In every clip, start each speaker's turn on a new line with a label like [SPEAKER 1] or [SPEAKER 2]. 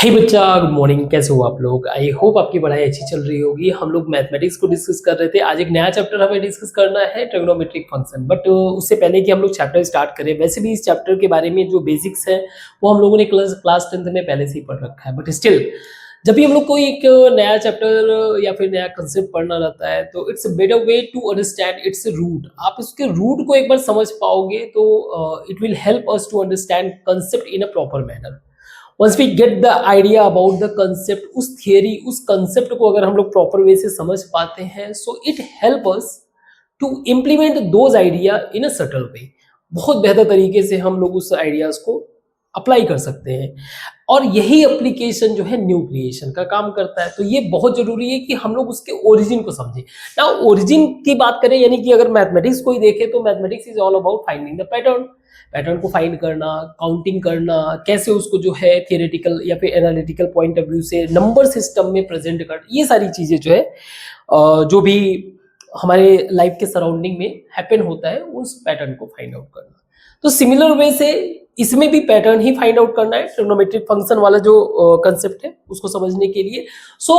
[SPEAKER 1] हे बच्चा, good morning. कैसे हो आप लोग? आई होप आपकी पढ़ाई अच्छी चल रही होगी। हम लोग मैथमेटिक्स को डिस्कस कर रहे थे। आज एक नया चैप्टर हमें डिस्कस करना है, ट्रिग्नोमेट्रिक फंक्शन। बट उससे पहले कि हम लोग चैप्टर स्टार्ट करें, वैसे भी इस चैप्टर के बारे में जो बेसिक्स है वो हम लोगों ने क्लास 10th में पहले से ही पढ़ रखा है। बट स्टिल जब भी हम लोग कोई एक नया चैप्टर या फिर नया कंसेप्ट पढ़ना रहता है तो it's better way to understand its root. आप उसके रूट को एक बार समझ पाओगे तो it will help us to understand concept in a proper manner. Once we get the idea about the concept, उस थियरी, उस कंसेप्ट को अगर हम लोग प्रॉपर वे से समझ पाते हैं, so it help us to implement those idea in a subtle way. बहुत बेहतर तरीके से हम लोग उस आइडियाज को अप्लाई कर सकते हैं और यही एप्लीकेशन जो है न्यू क्रिएशन का काम करता है। तो ये बहुत जरूरी है कि हम लोग उसके ओरिजिन को समझें। ना ओरिजिन की बात करें, यानी कि अगर मैथमेटिक्स को ही देखें तो mathematics is all about finding the pattern. Pattern को फाइंड करना, काउंटिंग करना, कैसे उसको जो है थियोरेटिकल या फिर एनालिटिकल पॉइंट ऑफ व्यू से नंबर सिस्टम में प्रेजेंट करना, ये सारी चीजें जो है जो भी हमारे लाइफ के सराउंडिंग में हैपन होता है उस पैटर्न को फाइंड आउट करना। तो सिमिलर वे से इसमें भी पैटर्न ही फाइंड आउट करना है, ट्रिग्नोमेट्रिक फंक्शन वाला जो कंसेप्ट है उसको समझने के लिए। सो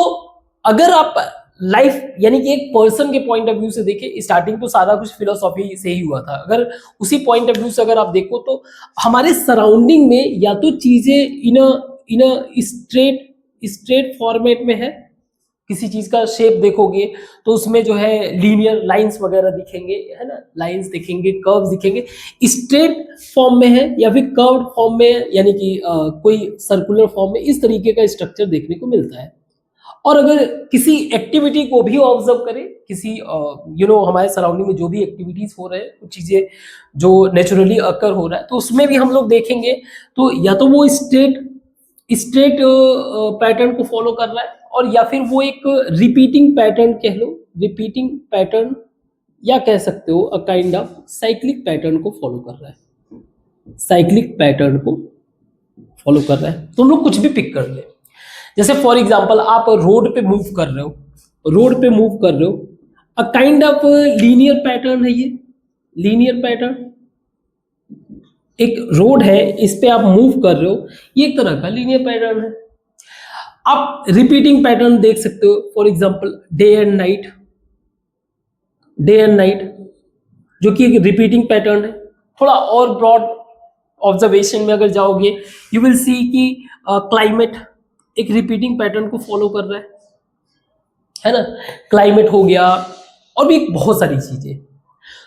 [SPEAKER 1] अगर आप लाइफ यानी कि एक पर्सन के पॉइंट ऑफ व्यू से देखें, स्टार्टिंग तो सारा कुछ फिलोसॉफी से ही हुआ था। अगर उसी पॉइंट ऑफ व्यू से अगर आप देखो तो हमारे सराउंडिंग में या तो चीजें इन स्ट्रेट फॉर्मेट में है। किसी चीज का शेप देखोगे तो उसमें जो है लीनियर लाइंस वगैरह दिखेंगे, है ना, लाइंस दिखेंगे, कर्व्स दिखेंगे। स्ट्रेट फॉर्म में है या फिर कर्व्ड फॉर्म में है, यानी कि कोई सर्कुलर फॉर्म में, इस तरीके का स्ट्रक्चर देखने को मिलता है। और अगर किसी एक्टिविटी को भी ऑब्जर्व करें, किसी हमारे सराउंडिंग में जो भी एक्टिविटीज हो रहे हैं, कुछ चीजें जो नेचुरली अकर हो रहा है, तो उसमें भी हम लोग देखेंगे तो या तो वो स्ट्रेट पैटर्न को फॉलो कर रहा है और या फिर वो एक रिपीटिंग पैटर्न कह लो, रिपीटिंग पैटर्न, या कह सकते हो a kind of cyclic pattern को फॉलो कर रहा है। साइक्लिक पैटर्न को फॉलो कर रहा है। तो हम लोग कुछ भी पिक कर ले, जैसे फॉर एग्जांपल आप रोड पे मूव कर रहे हो, a kind of linear pattern है ये। लीनियर पैटर्न, एक रोड है, इस पे आप मूव कर रहे हो, ये एक तरह का लीनियर पैटर्न है। आप रिपीटिंग पैटर्न देख सकते हो, for example day and night, जो कि एक रिपीटिंग पैटर्न है। थोड़ा और ब्रॉड ऑब्जर्वेशन में अगर जाओगे, यू विल सी कि क्लाइमेट एक रिपीटिंग पैटर्न को फॉलो कर रहा है ना, क्लाइमेट हो गया, और भी बहुत सारी चीजें।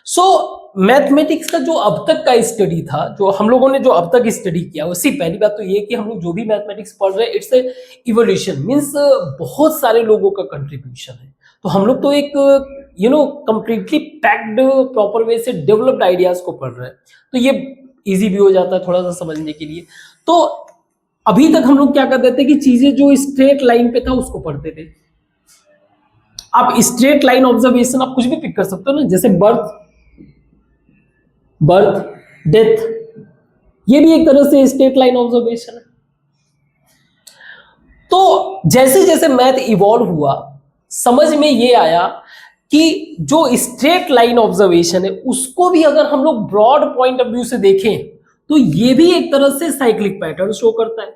[SPEAKER 1] सो मैथमेटिक्स का जो अब तक का स्टडी था, जो हम लोगों ने जो अब तक स्टडी किया, उससे पहली बात तो ये कि हम लोग जो भी मैथमेटिक्स पढ़ रहे हैं, इट्स ए इवोल्यूशन, मींस बहुत सारे लोगों का कंट्रीब्यूशन है। तो हम लोग तो एक कंप्लीटली पैक्ड प्रॉपर वे से डेवलप्ड आइडियाज को पढ़ रहे हैं, तो ये इजी भी हो जाता है थोड़ा सा समझने के लिए। तो अभी तक हम लोग क्या करते थे कि चीजें जो स्ट्रेट लाइन पे था उसको पढ़ते थे। आप स्ट्रेट लाइन ऑब्जर्वेशन आप कुछ भी पिक कर सकते हो ना, जैसे बर्थ, डेथ, ये भी एक तरह से स्ट्रेट लाइन ऑब्जर्वेशन है। तो जैसे जैसे मैथ इवॉल्व हुआ, समझ में ये आया कि जो स्ट्रेट लाइन ऑब्जर्वेशन है उसको भी अगर हम लोग ब्रॉड पॉइंट ऑफ व्यू से देखें तो ये भी एक तरह से साइक्लिक पैटर्न शो करता है।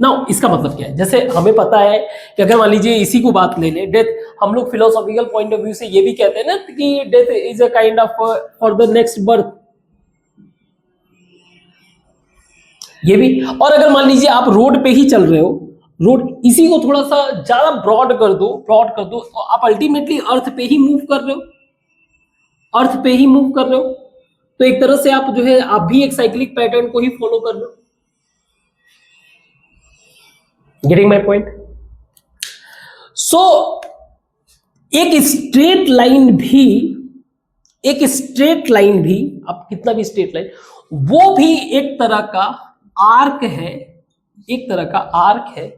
[SPEAKER 1] नाउ इसका मतलब क्या है? जैसे हमें पता है कि अगर मान लीजिए इसी को बात ले ले, डेथ, हम लोग फिलोसॉफिकल पॉइंट ऑफ व्यू से ये भी कहते हैं ना कि death is a kind of for the next birth, ये भी। और अगर मान लीजिए आप रोड पे ही चल रहे हो, रोड, इसी को थोड़ा सा ज्यादा ब्रॉड कर दो तो आप अल्टीमेटली अर्थ पे ही मूव कर रहे हो, तो एक तरह से आप जो है आप भी एक साइक्लिक पैटर्न को ही फॉलो कर रहे हो। Getting my point? सो एक स्ट्रेट लाइन भी, आप कितना भी स्ट्रेट लाइन, वो भी एक तरह का आर्क है।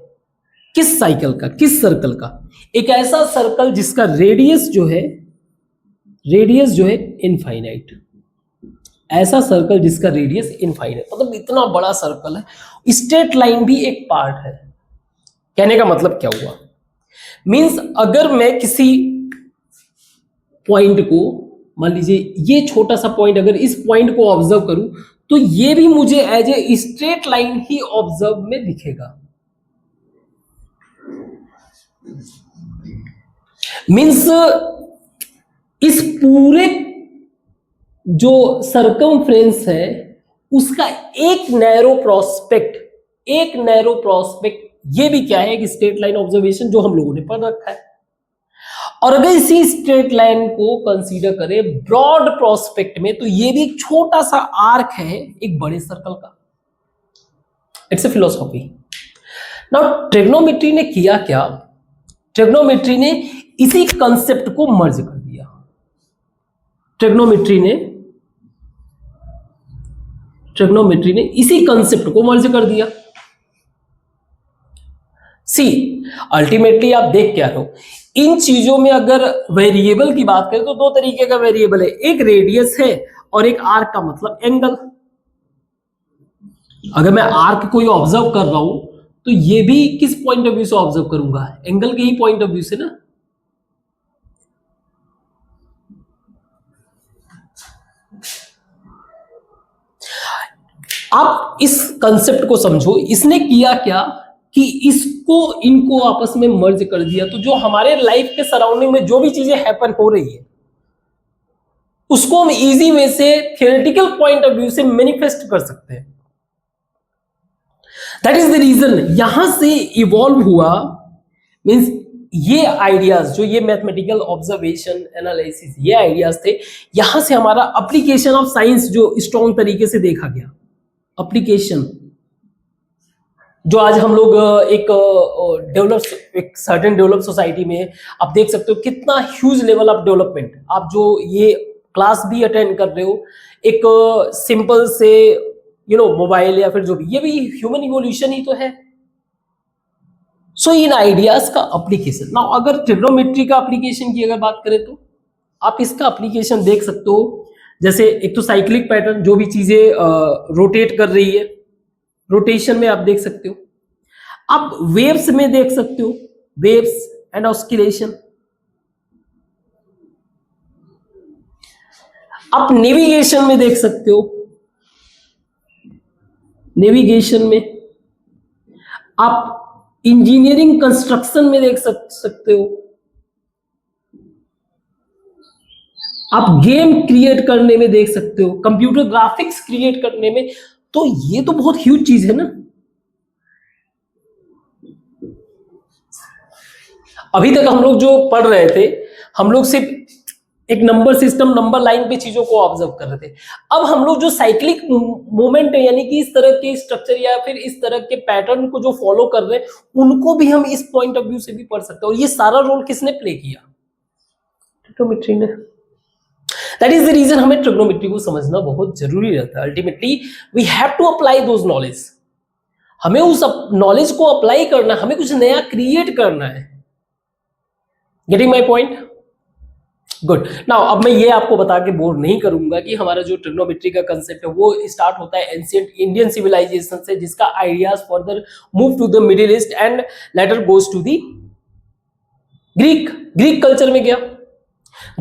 [SPEAKER 1] किस साइकिल का, किस सर्कल का? एक ऐसा सर्कल जिसका रेडियस जो है इनफाइनाइट, ऐसा सर्कल जिसका रेडियस इनफाइनाइट, मतलब इतना बड़ा सर्कल है। स्ट्रेट लाइन भी एक पार्ट है। कहने का मतलब क्या हुआ? मींस अगर मैं किसी पॉइंट को, मान लीजिए ये छोटा सा पॉइंट, अगर इस पॉइंट को ऑब्जर्व करूं तो ये भी मुझे एज ए स्ट्रेट लाइन ही ऑब्जर्व में दिखेगा। मीन्स इस पूरे जो सरकमफ्रेंस है उसका एक नैरो प्रोस्पेक्ट ये भी क्या है, एक स्ट्रेट लाइन ऑब्जर्वेशन जो हम लोगों ने पढ़ रखा है। और अगर इसी स्ट्रेट लाइन को कंसीडर करें ब्रॉड प्रोस्पेक्ट में, तो ये भी एक छोटा सा आर्क है एक बड़े सर्कल का। It's a philosophy. Now trigonometry ने किया क्या, ट्रिग्नोमेट्री ने इसी कंसेप्ट को मर्ज कर दिया। ट्रिग्नोमेट्री ने इसी कंसेप्ट को मर्ज कर दिया। सी अल्टीमेटली आप देख क्या रहे हो, इन चीजों में अगर वेरिएबल की बात करें तो दो तरीके का वेरिएबल है, एक रेडियस है और एक आर्क का मतलब एंगल। अगर मैं आर्क को ऑब्जर्व कर रहा हूं तो ये भी किस पॉइंट ऑफ व्यू से ऑब्जर्व करूंगा, एंगल के ही पॉइंट ऑफ व्यू से ना। आप इस कंसेप्ट को समझो, इसने किया क्या कि इनको आपस में मर्ज कर दिया। तो जो हमारे लाइफ के सराउंडिंग में जो भी चीजें हैपन हो रही है उसको हम इजी वे से थियोरेटिकल पॉइंट ऑफ व्यू से मैनिफेस्ट कर सकते हैं। दैट इज द रीजन यहां से इवॉल्व हुआ, मींस ये आइडियाज जो ये मैथमेटिकल ऑब्जर्वेशन एनालिसिस ये आइडियाज थे, यहां से हमारा एप्लीकेशन ऑफ साइंस जो स्ट्रॉन्ग तरीके से देखा गया। एप्लीकेशन जो आज हम लोग एक सर्टेन डेवलप सोसाइटी में आप देख सकते हो कितना ह्यूज लेवल ऑफ डेवलपमेंट। आप जो ये क्लास भी अटेंड कर रहे हो, एक सिंपल से मोबाइल या फिर जो भी, ये भी ह्यूमन इवोल्यूशन ही तो है। सो इन आइडियाज का एप्लीकेशन। नाउ अगर ट्रिग्नोमेट्री का एप्लीकेशन की अगर बात करें तो आप इसका एप्लीकेशन देख सकते हो। जैसे एक तो साइक्लिक पैटर्न, जो भी चीजें रोटेट कर रही है, रोटेशन में आप देख सकते हो। आप वेव्स में देख सकते हो, वेव्स एंड ऑस्किलेशन। आप नेविगेशन में देख सकते हो, नेविगेशन में। आप इंजीनियरिंग कंस्ट्रक्शन में देख सकते हो, आप गेम क्रिएट करने में देख सकते हो, कंप्यूटर ग्राफिक्स क्रिएट करने में। तो ये तो बहुत ह्यूज चीज है ना। अभी तक हम लोग जो पढ़ रहे थे, हम लोग सिर्फ एक नंबर सिस्टम, नंबर लाइन पे चीजों को ऑब्जर्व कर रहे थे। अब हम लोग जो साइक्लिक मूवमेंट है, यानी कि इस तरह के स्ट्रक्चर या फिर इस तरह के पैटर्न को जो फॉलो कर रहे हैं, उनको भी हम इस पॉइंट ऑफ व्यू से भी पढ़ सकते हैं। और ये सारा रोल किसने प्ले किया? ट्रिग्नोमेट्री ने। दैट इज द रीजन हमें ट्रिग्नोमेट्री को समझना बहुत जरूरी रहता है। Ultimately we have to apply those knowledge. हमें उस नॉलेज को अप्लाई करना, हमें कुछ नया क्रिएट करना है। Getting my point? Good. Now अब मैं ये आपको बता के बोर नहीं करूंगा कि हमारा जो ट्रिग्नोमेट्री का कंसेप्ट है वो स्टार्ट होता है एंशिएंट इंडियन सिविलाइजेशन से, जिसका ideas further move to the Middle East and later goes to the Greek culture में गया।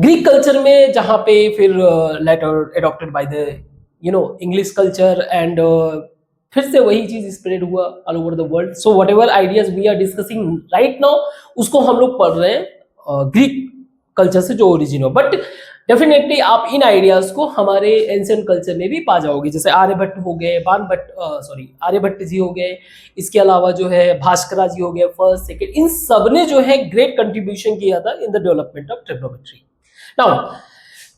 [SPEAKER 1] ग्रीक कल्चर में जहां पे फिर later adopted by the English culture and फिर से वही चीज स्प्रेड हुआ all over the world. So whatever ideas we are discussing right now, उसको हम लोग पढ़ रहे हैं ग्रीक कल्चर से जो ओरिजिन हो। बट डेफिनेटली आप इन आइडियाज को हमारे एंशिएंट कल्चर में भी पा जाओगे। जैसे आर्यभट्ट हो गए, आर्यभट्ट जी हो गए, इसके अलावा जो है भास्करा जी हो गए, फर्स्ट सेकेंड, इन सब ने जो है ग्रेट कंट्रीब्यूशन किया था in the development of trigonometry. Now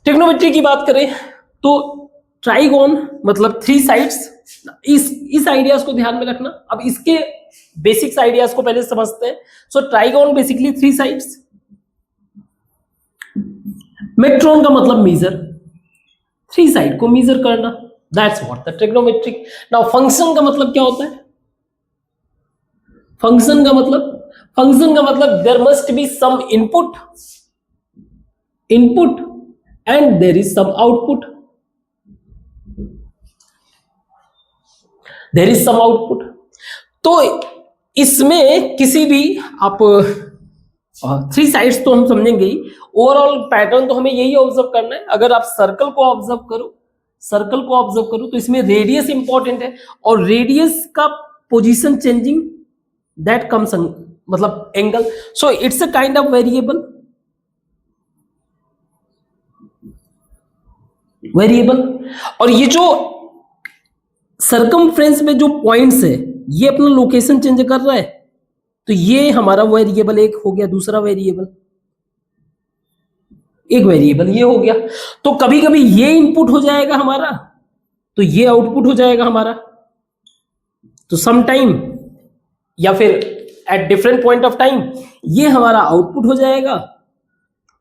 [SPEAKER 1] trigonometry की बात करें तो ट्राइगोन मतलब 3 साइड्स, इस आइडियाज को ध्यान में रखना। अब इसके बेसिक्स आइडियाज को पहले समझते हैं। So trigon basically 3 sides. Metron का मतलब मेजर, 3 साइड को मेजर करना, that's what the trigonometric. Now function का मतलब क्या होता है? फंक्शन का मतलब there must be some input and there is some output. तो इसमें किसी भी आप 3 साइड्स तो हम समझेंगे ही, ओवरऑल पैटर्न तो हमें यही ऑब्जर्व करना है। अगर आप सर्कल को ऑब्जर्व करो सर्कल को ऑब्जर्व करूं तो इसमें रेडियस इंपॉर्टेंट है, और रेडियस का पोजीशन चेंजिंग दैट कम्स मतलब angle, so it's a kind of variable. और ये जो सर्कमफ्रेंस में जो पॉइंट्स है ये अपना लोकेशन चेंज कर रहा है, तो ये हमारा वेरिएबल एक हो गया। दूसरा वेरिएबल, एक वेरिएबल ये हो गया। तो कभी कभी ये इनपुट हो जाएगा हमारा, तो ये आउटपुट हो जाएगा हमारा। तो सम टाइम या फिर at different point of time ये हमारा आउटपुट हो जाएगा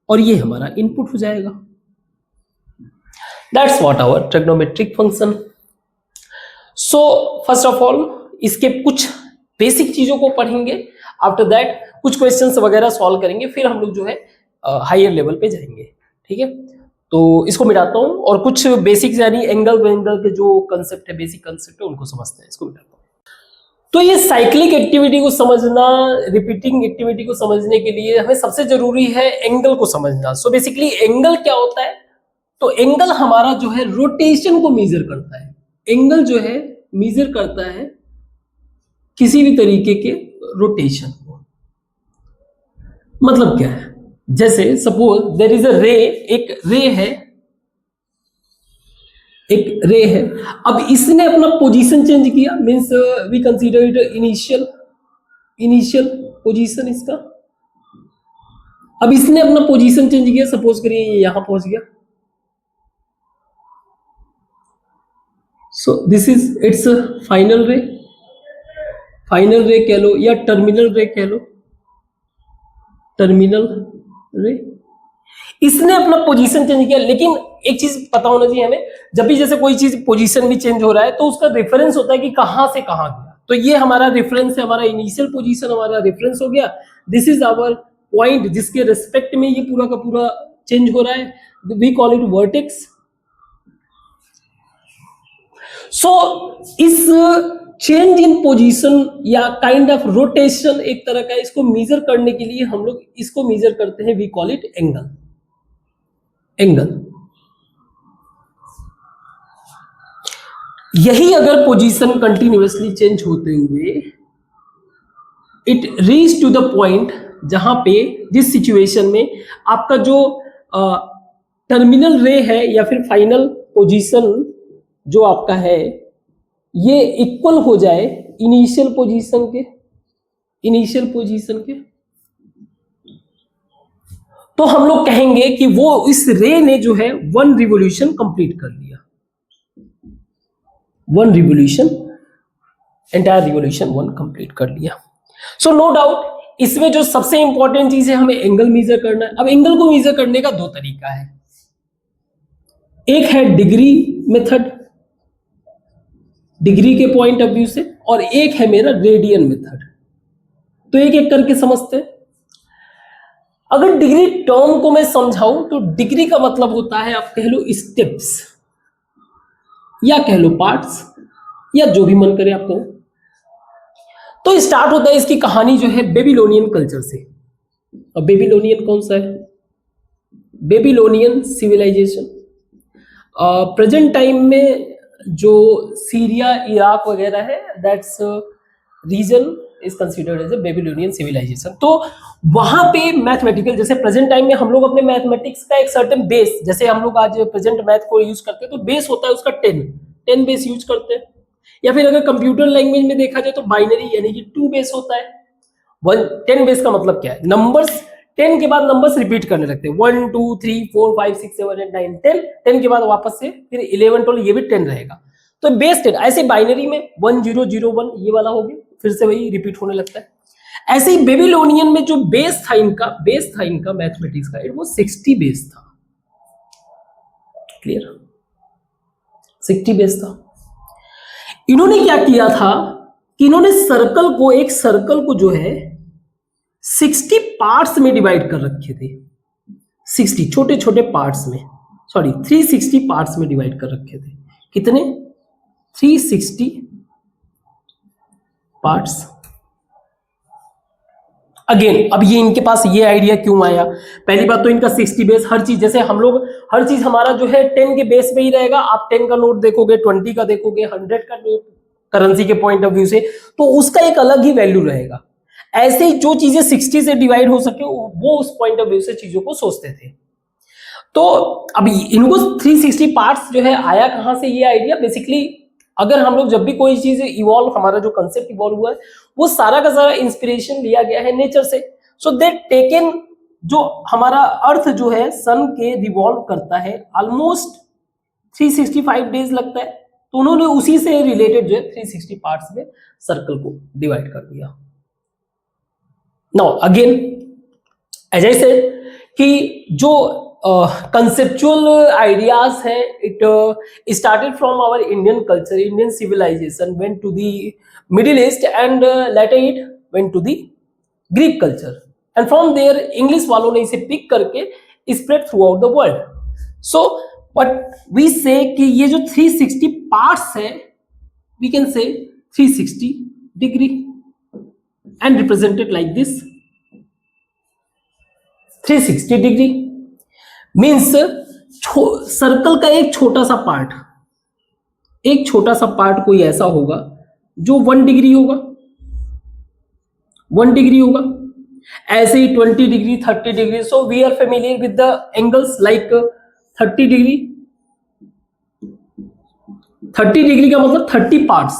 [SPEAKER 1] और ये हमारा इनपुट हो जाएगा। That's what our trigonometric function. So first of all इसके कुछ बेसिक चीजों को पढ़ेंगे, आफ्टर दैट कुछ क्वेश्चंस वगैरह सॉल्व करेंगे, फिर हम लोग जो है हायर लेवल पे जाएंगे। ठीक है, तो इसको मिटाता हूं और कुछ बेसिक यानी एंगल के जो कंसेप्ट है, बेसिक कंसेप्ट है, उनको समझते हैं। इसको मिटाता हूं। तो ये साइक्लिक एक्टिविटी को समझना, रिपीटिंग एक्टिविटी को समझने के लिए हमें सबसे जरूरी है एंगल को समझना। सो बेसिकली एंगल क्या होता है? तो एंगल हमारा जो है रोटेशन को मेजर करता है। एंगल जो है मेजर करता है किसी भी तरीके के रोटेशन को। मतलब क्या है? जैसे सपोज देयर इज अ रे, एक रे है। अब इसने अपना पोजीशन चेंज किया, means we consider it initial position इसका। अब इसने अपना पोजीशन चेंज किया, सपोज करिए ये यहां पहुंच गया। सो दिस इज इट्स फाइनल रे कह लो या टर्मिनल रे कह लो, टर्मिनल रे। इसने अपना पोजीशन चेंज किया, लेकिन एक चीज पता होना चाहिए हमें, जब भी जैसे कोई चीज पोजीशन भी चेंज हो रहा है तो उसका रेफरेंस होता है कि कहां से कहां गया। तो ये हमारा रेफरेंस है, हमारा इनिशियल पोजीशन हमारा रेफरेंस हो गया। दिस इज आवर पॉइंट जिसके रेस्पेक्ट में ये पूरा का पूरा चेंज हो रहा है, वी कॉल इट वर्टेक्स। सो इस चेंज इन पोजीशन या काइंड ऑफ रोटेशन एक तरह का, इसको मेजर करने के लिए हम लोग इसको मेजर करते हैं, वी कॉल इट एंगल। यही अगर पोजीशन कंटिन्यूअसली चेंज होते हुए it reach to the point जहां पे, जिस सिचुएशन में आपका जो टर्मिनल रे है या फिर फाइनल पोजीशन जो आपका है ये इक्वल हो जाए इनिशियल पोजीशन के, तो हम लोग कहेंगे कि वो इस रे ने जो है 1 रिवोल्यूशन कंप्लीट कर लिया। 1 रिवोल्यूशन, एंटायर रिवोल्यूशन 1 कंप्लीट कर लिया। सो नो डाउट इसमें जो सबसे इंपॉर्टेंट चीज है, हमें एंगल मेजर करना है। अब एंगल को मेजर करने का 2 तरीका है, एक है डिग्री मेथड, डिग्री के पॉइंट ऑफ व्यू से, और एक है मेरा रेडियन मेथड। तो एक एक करके समझते हैं। अगर डिग्री टर्म को मैं समझाऊं तो डिग्री का मतलब होता है, आप कह लो स्टेप्स या कह लो पार्ट्स या जो भी मन करे आपको। तो स्टार्ट होता है इसकी कहानी जो है बेबीलोनियन कल्चर से। अब बेबीलोनियन कौन सा है? Babylonian civilisation. प्रेजेंट टाइम में जो सीरिया, इराक वगैरह है, that's region is considered as a Babylonian civilization. तो वहां पे मैथमेटिकल, जैसे प्रेजेंट टाइम में हम लोग अपने मैथमेटिक्स का एक सर्टेन बेस, जैसे हम लोग आज प्रेजेंट मैथ को यूज करते हैं तो बेस होता है उसका 10 बेस यूज करते हैं। या फिर अगर कंप्यूटर लैंग्वेज में देखा जाए तो बाइनरी यानी कि 2 बेस होता है। 10 बेस का मतलब क्या है? नंबर्स 10 के बाद नंबर्स रिपीट करने लगते हैं, 1 2 3 4 5 6 7 8 9 10। 10 के बाद वापस से फिर 11 12 ये भी 10 रहेगा। तो बेस 10। ऐसे बाइनरी में 1 0 0 1 ये वाला हो गया, फिर से वही रिपीट होने लगता है। ऐसे ही बेबीलोनियन में जो बेस था इनका मैथमेटिक्स का, वो 60 बेस था। क्लियर? 60 बेस था। इन्होंने क्या किया था कि इन्होंने एक सर्कल को जो है 60 पार्ट्स में डिवाइड कर रखे थे। 60 छोटे छोटे पार्ट्स में, 360 पार्ट्स में डिवाइड कर रखे थे। कितने? 360 पार्ट्स। अगेन अब ये इनके पास ये आइडिया क्यों आया? पहली बात तो इनका 60 बेस, हर चीज, जैसे हम लोग हर चीज हमारा जो है 10 के बेस पे ही रहेगा। आप 10 का नोट देखोगे, 20 का देखोगे, 100 का नोट करेंसी के पॉइंट ऑफ व्यू से, तो उसका एक अलग ही वैल्यू रहेगा। ऐसे ही जो चीजें 60 से डिवाइड हो सके वो उस पॉइंट ऑफ व्यू से चीजों को सोचते थे। तो अभी इनको 360 पार्ट्स जो है आया कहां से ये आइडिया? बेसिकली अगर हम लोग जब भी कोई चीज इवॉल्व, हमारा जो कंसेप्ट इवॉल्व हुआ है वो सारा का सारा इंस्पिरेशन लिया गया है नेचर से। सो दे टेकन, जो हमारा अर्थ जो है सन के रिवॉल्व करता है ऑलमोस्ट 365 डेज लगता है, तो उन्होंने उसी से रिलेटेड जो है 360 पार्ट्स में सर्कल को डिवाइड कर दिया। Now again as I said कि जो conceptual ideas है, it started from our Indian culture, Indian civilization, went to the Middle East and later it went to the Greek culture, and from there English वालों ने इसे pick करके spread throughout the world. So what we say कि ये जो 360 parts है, we can say 360 degree and represented like this 360 degree means circle का एक छोटा सा पार्ट कोई ऐसा होगा जो 1 डिग्री होगा, 1 डिग्री होगा। ऐसे ही 20 degree, 30 degree. So we are familiar with the angles like 30 degree. 30 degree का मतलब 30 पार्ट्स,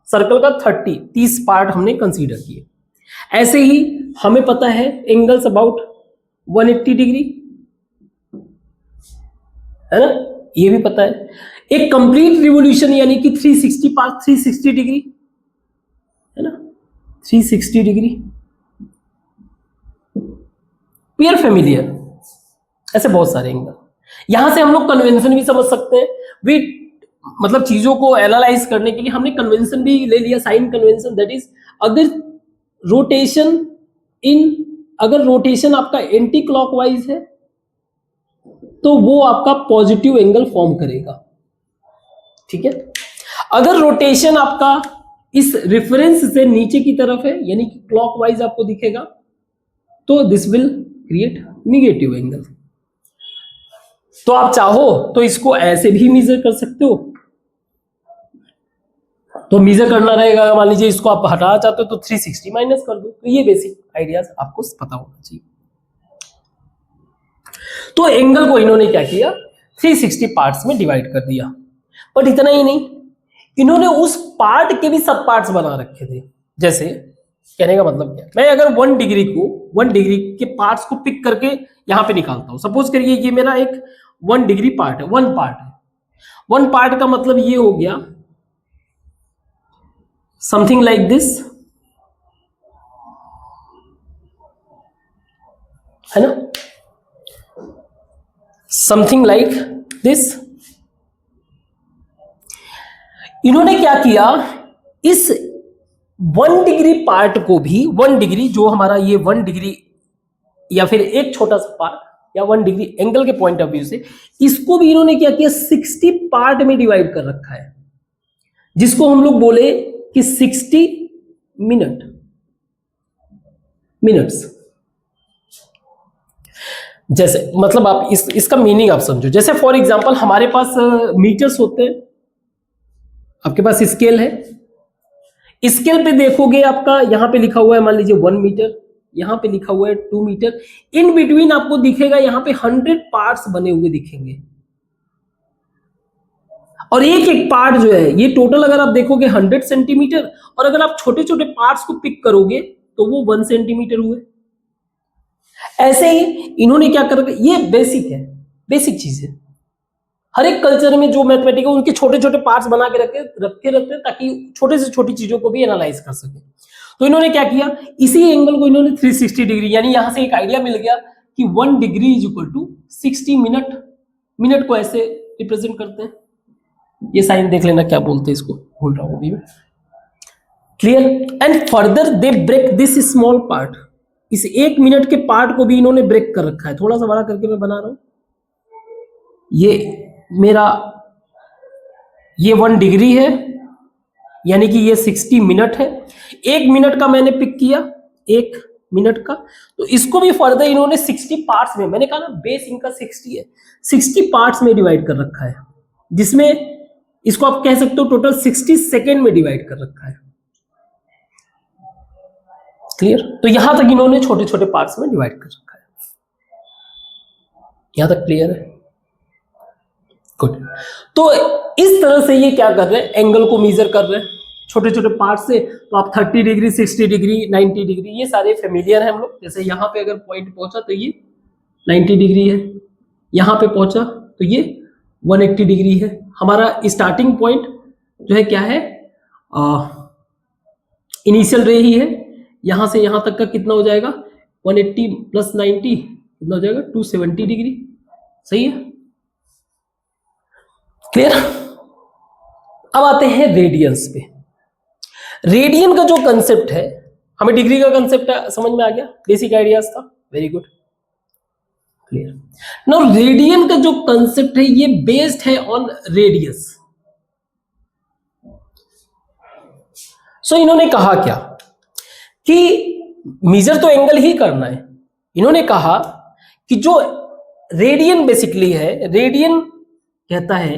[SPEAKER 1] सर्कल का 30 पार्ट हमने कंसीडर किए। ऐसे ही हमें पता है एंगल्स अबाउट 180 डिग्री, है ना, ये भी पता है। एक कंप्लीट रिवोल्यूशन यानी कि 360 पार्ट, 360 डिग्री, है ना, 360 डिग्री वी आर फेमिलियर। ऐसे बहुत सारे एंगल, यहां से हम लोग कन्वेंशन भी समझ सकते हैं। वी मतलब चीजों को एनालाइज करने के लिए हमने कन्वेंशन भी ले लिया, साइन कन्वेंशन। दैट इज अगर रोटेशन आपका एंटी क्लॉकवाइज है तो वो आपका पॉजिटिव एंगल फॉर्म करेगा, ठीक है। अगर रोटेशन आपका इस रेफरेंस से नीचे की तरफ है यानी कि क्लॉकवाइज आपको दिखेगा, तो this will create negative angle. तो आप चाहो तो इसको ऐसे भी मेजर कर सकते हो। तो मेजर करना रहेगा, मान लीजिए इसको आप हटाना चाहते हो तो 360 माइनस कर दो। तो ये बेसिक आइडियाज आपको पता होना चाहिए। तो एंगल को इन्होंने क्या किया, 360 पार्ट्स में डिवाइड कर दिया। बट इतना ही नहीं, इन्होंने उस पार्ट के भी सब पार्ट्स बना रखे थे। जैसे कहने का मतलब क्या, मैं अगर 1 डिग्री के पार्ट्स को पिक करके यहां पे निकालता हूं, सपोज करिए ये मेरा एक 1 डिग्री पार्ट है, 1 पार्ट है। 1 पार्ट का मतलब ये हो गया समथिंग लाइक दिस, है ना, समथिंग लाइक दिस। इन्होंने क्या किया, इस 1 डिग्री पार्ट को भी, 1 डिग्री जो हमारा ये 1 डिग्री या फिर एक छोटा सा पार्ट या 1 डिग्री एंगल के पॉइंट ऑफ व्यू से, इसको भी इन्होंने क्या किया, 60 पार्ट में डिवाइड कर रखा है, जिसको हम लोग बोले कि 60 मिनट्स। जैसे मतलब आप इसका मीनिंग आप समझो। जैसे फॉर एग्जांपल हमारे पास मीटर्स होते हैं, आपके पास स्केल है, स्केल पे देखोगे आपका यहां पे लिखा हुआ है मान लीजिए 1 मीटर, यहां पे लिखा हुआ है 2 मीटर। इन बिटवीन आपको दिखेगा यहां पे 100 पार्ट्स बने हुए दिखेंगे, और एक एक पार्ट जो है ये टोटल अगर आप देखोगे 100 सेंटीमीटर, और अगर आप छोटे छोटे पार्ट्स को पिक करोगे तो वो 1 सेंटीमीटर हुए। ऐसे ही इन्होंने क्या कर, ये बेसिक है, बेसिक चीज है। हर एक कल्चर में जो मैथमेटिक्स है उनके छोटे छोटे पार्ट्स बना के रखते हैं ताकि छोटे से छोटी चीजों को भी एनालाइज कर सके। तो इन्होंने क्या किया, इसी एंगल को इन्होंने 360 डिग्री, यानी यहां से एक आइडिया मिल गया कि 1 degree is equal to 60 minute को ऐसे रिप्रेजेंट करते हैं। ये साइन देख लेना क्या बोलते हैं इसको, भूल रहा हूं अभी मैं। Clear? And further they break this small part, इस 1 मिनट के पार्ट को भी इन्होंने ब्रेक कर रखा है। थोड़ा सा बड़ा करके मैं बना रहा हूं, ये मेरा ये 1 डिग्री है यानी कि ये 60 मिनट है। 1 मिनट का मैंने पिक किया, एक मिनट का। तो इसको भी फर्दर इन्होंने 60 पार्ट्स में, मैंने कहा ना बेस इनका 60 है, 60 पार्ट्स में डिवाइड कर रखा है, जिसमें इसको आप कह सकते हो टोटल 60 सेकेंड में डिवाइड कर रखा है। क्लियर? तो यहां तक इन्होंने छोटे छोटे पार्ट्स में डिवाइड कर रखा है। यहां तक क्लियर है? गुड। तो इस तरह से ये क्या कर रहे हैं, एंगल को मेजर कर रहे हैं छोटे छोटे पार्ट से। तो आप 30 डिग्री, 60 डिग्री, 90 डिग्री, ये सारे फेमिलियर है हम लोग। जैसे यहाँ पे अगर पॉइंट पहुंचा तो ये 90 डिग्री है, यहाँ पे पहुंचा तो ये 180 डिग्री है। हमारा स्टार्टिंग पॉइंट जो है क्या है, इनिशियल रे ही है। यहां से यहां तक का कितना हो जाएगा, 180 प्लस 90 कितना हो जाएगा, 270 डिग्री। सही है? क्लियर? अब आते हैं रेडियंस पे। रेडियन का जो कंसेप्ट है, हमें डिग्री का कंसेप्ट समझ में आ गया, बेसिक आइडियाज था, very good, clear. Now radian का जो कंसेप्ट है ये बेस्ड है ऑन रेडियस। सो इन्होंने कहा क्या कि मेजर तो एंगल ही करना है। इन्होंने कहा कि जो रेडियन बेसिकली है, रेडियन कहता है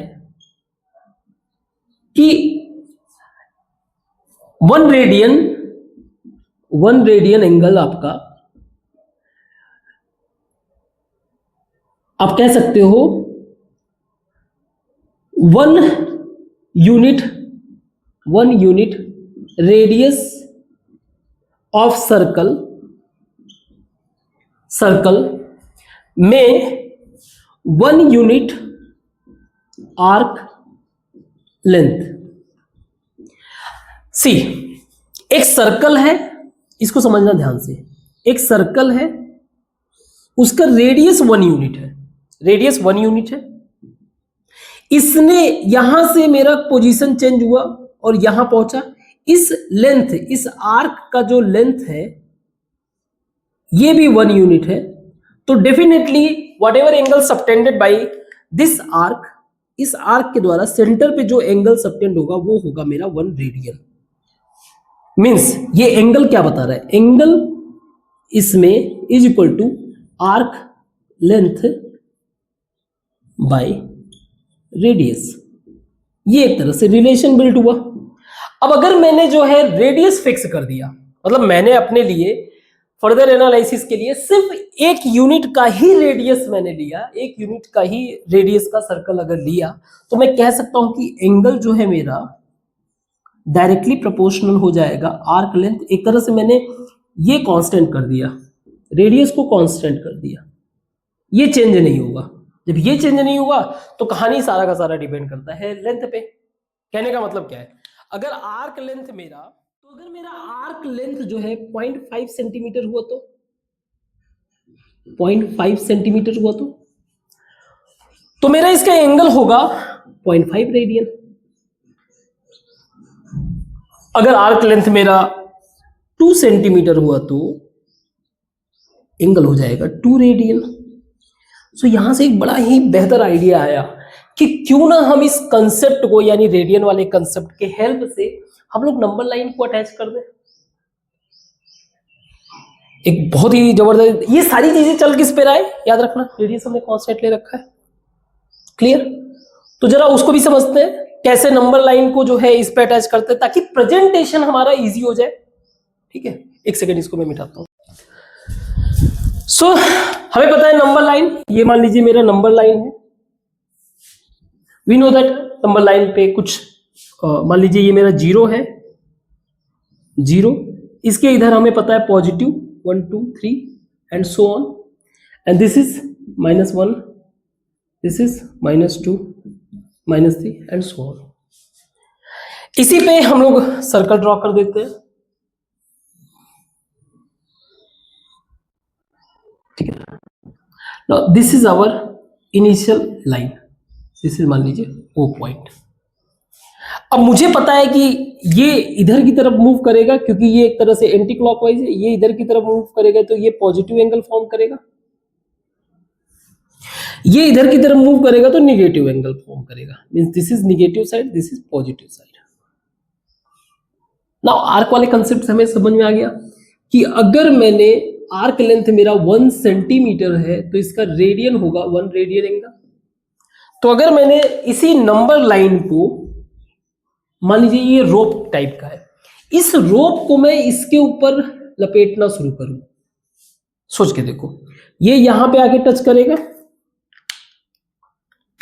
[SPEAKER 1] कि 1 रेडियन एंगल आपका, आप कह सकते हो 1 यूनिट रेडियस ऑफ सर्कल में 1 यूनिट आर्क लेंथ। सी, एक सर्कल है, इसको समझना ध्यान से, एक सर्कल है, उसका रेडियस 1 यूनिट है, रेडियस 1 यूनिट है। इसने यहां से मेरा पोजीशन चेंज हुआ और यहां पहुंचा। इस लेंथ, इस आर्क का जो लेंथ है ये भी 1 यूनिट है। तो definitely what ever angle subtended by this arc, इस आर्क के द्वारा सेंटर पे जो एंगल सबटेंड होगा वो होगा मेरा 1 रेडियन। मींस ये एंगल क्या बता रहा है, एंगल इसमें is equal to arc length by radius. ये एक तरह से रिलेशन बिल्ड हुआ। अब अगर मैंने जो है रेडियस फिक्स कर दिया, मतलब मैंने अपने लिए फर्दर एनालिसिस के लिए सिर्फ 1 यूनिट का ही रेडियस मैंने लिया, 1 यूनिट का ही रेडियस का सर्कल अगर लिया, तो मैं कह सकता हूं कि एंगल जो है मेरा डायरेक्टली प्रोपोर्शनल हो जाएगा आर्क लेंथ। एक तरह से मैंने ये कांस्टेंट कर दिया, रेडियस को कांस्टेंट कर दिया, ये चेंज नहीं होगा। जब ये चेंज नहीं हुआ तो कहानी सारा का सारा डिपेंड करता है लेंथ पे। कहने का मतलब क्या है, अगर आर्क लेंथ मेरा, तो अगर मेरा आर्क लेंथ जो है 0.5 सेंटीमीटर हुआ तो 0.5 सेंटीमीटर हुआ तो मेरा इसका एंगल होगा 0.5 रेडियन। अगर आर्क लेंथ मेरा 2 सेंटीमीटर हुआ तो एंगल हो जाएगा 2 रेडियन। सो यहां से एक बड़ा ही बेहतर आइडिया आया कि क्यों ना हम इस कंसेप्ट को, यानी रेडियन वाले कंसेप्ट के हेल्प से हम लोग नंबर लाइन को अटैच कर दें। एक बहुत ही जबरदस्त, ये सारी चीजें चल किस पे रहा है, याद रखना, रेडियस हमने कांस्टेंट ले रखा है। क्लियर? तो जरा उसको भी समझते हैं कैसे नंबर लाइन को जो है इस पे अटैच करते हैं ताकि प्रेजेंटेशन हमारा इजी हो जाए। ठीक है, एक सेकेंड इसको मैं मिटाता हूं। सो हमें पता है नंबर लाइन, ये मान लीजिए मेरा नंबर लाइन है। We know that number line पे कुछ मान लीजिए ये मेरा 0 है, 0, इसके इधर हमें पता है positive 1 2 3 and so on, and this is -1, this is -2 -3 and so on. इसी पे हम लोग सर्कल ड्रॉ कर देते हैं। ठीक है, now this is our initial line, this is मान लीजिए वो पॉइंट। अब मुझे पता है कि ये इधर की तरफ मूव करेगा क्योंकि ये एक तरह से एंटी क्लॉकवाइज है, ये इधर की तरफ मूव करेगा तो ये पॉजिटिव एंगल फॉर्म करेगा, ये इधर की तरफ मूव करेगा तो निगेटिव एंगल फॉर्म करेगा। Means this is negative side, this is positive side. Now arc वाले कंसेप्ट हमें समझ में आ गया कि अगर मैंने आर्क लेंथ मेरा 1 सेंटीमीटर है तो इसका रेडियन होगा 1 रेडियन एंगल। तो अगर मैंने इसी नंबर लाइन को, मान लीजिए ये रोप टाइप का है, इस रोप को मैं इसके ऊपर लपेटना शुरू करूं, सोच के देखो, ये यहां पे आके टच करेगा,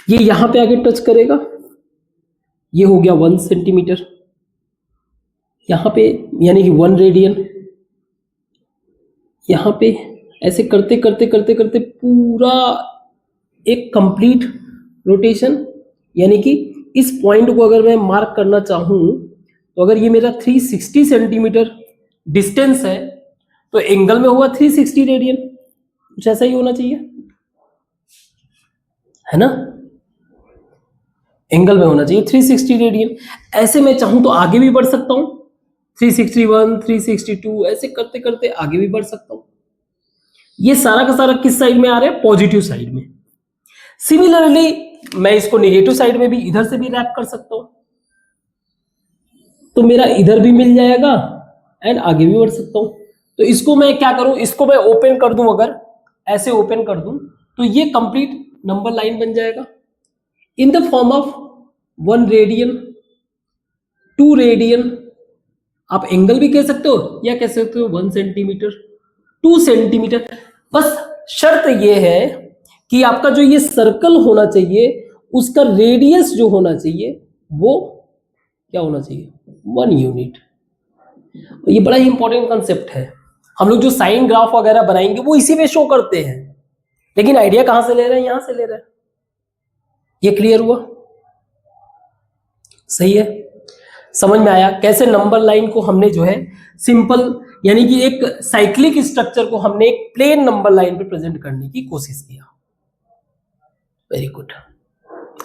[SPEAKER 1] ये यहां पे आके टच करेगा, ये हो गया 1 सेंटीमीटर, यहां पे यानी कि 1 रेडियन, यहां पे ऐसे करते करते करते करते पूरा एक कंप्लीट रोटेशन, यानी कि इस पॉइंट को अगर मैं मार्क करना चाहूं तो अगर ये मेरा 360 सेंटीमीटर डिस्टेंस है तो एंगल में हुआ 360 रेडियन, कुछ ऐसा ही होना चाहिए, है ना, एंगल में होना चाहिए 360 रेडियन। ऐसे मैं चाहूं तो आगे भी बढ़ सकता हूं, 361, 362, ऐसे करते करते आगे भी बढ़ सकता हूं। ये सारा का सारा किस साइड में आ रहा है? पॉजिटिव साइड में। सिमिलरली मैं इसको नेगेटिव साइड में भी इधर से भी रैप कर सकता हूं, तो मेरा इधर भी मिल जाएगा एंड आगे भी बढ़ सकता हूं। तो इसको मैं क्या करूं, इसको मैं ओपन कर दूं, अगर ऐसे ओपन कर दूं तो ये कंप्लीट नंबर लाइन बन जाएगा in the form of 1 radian, 2 radian, आप एंगल भी कह सकते हो या कह सकते हो 1 सेंटीमीटर, 2 सेंटीमीटर। बस शर्त ये है कि आपका जो ये सर्कल होना चाहिए उसका रेडियस जो होना चाहिए वो क्या होना चाहिए? 1 यूनिट। ये बड़ा ही इंपॉर्टेंट कंसेप्ट है। हम लोग जो साइन ग्राफ वगैरह बनाएंगे वो इसी में शो करते हैं, लेकिन आइडिया कहां से ले रहे हैं? यहां से ले रहे हैं। ये क्लियर हुआ? सही है, समझ में आया कैसे नंबर लाइन को हमने जो है सिंपल, यानी कि एक साइक्लिक स्ट्रक्चर को हमने एक प्लेन नंबर लाइन पे प्रेजेंट करने की कोशिश किया। वेरी गुड,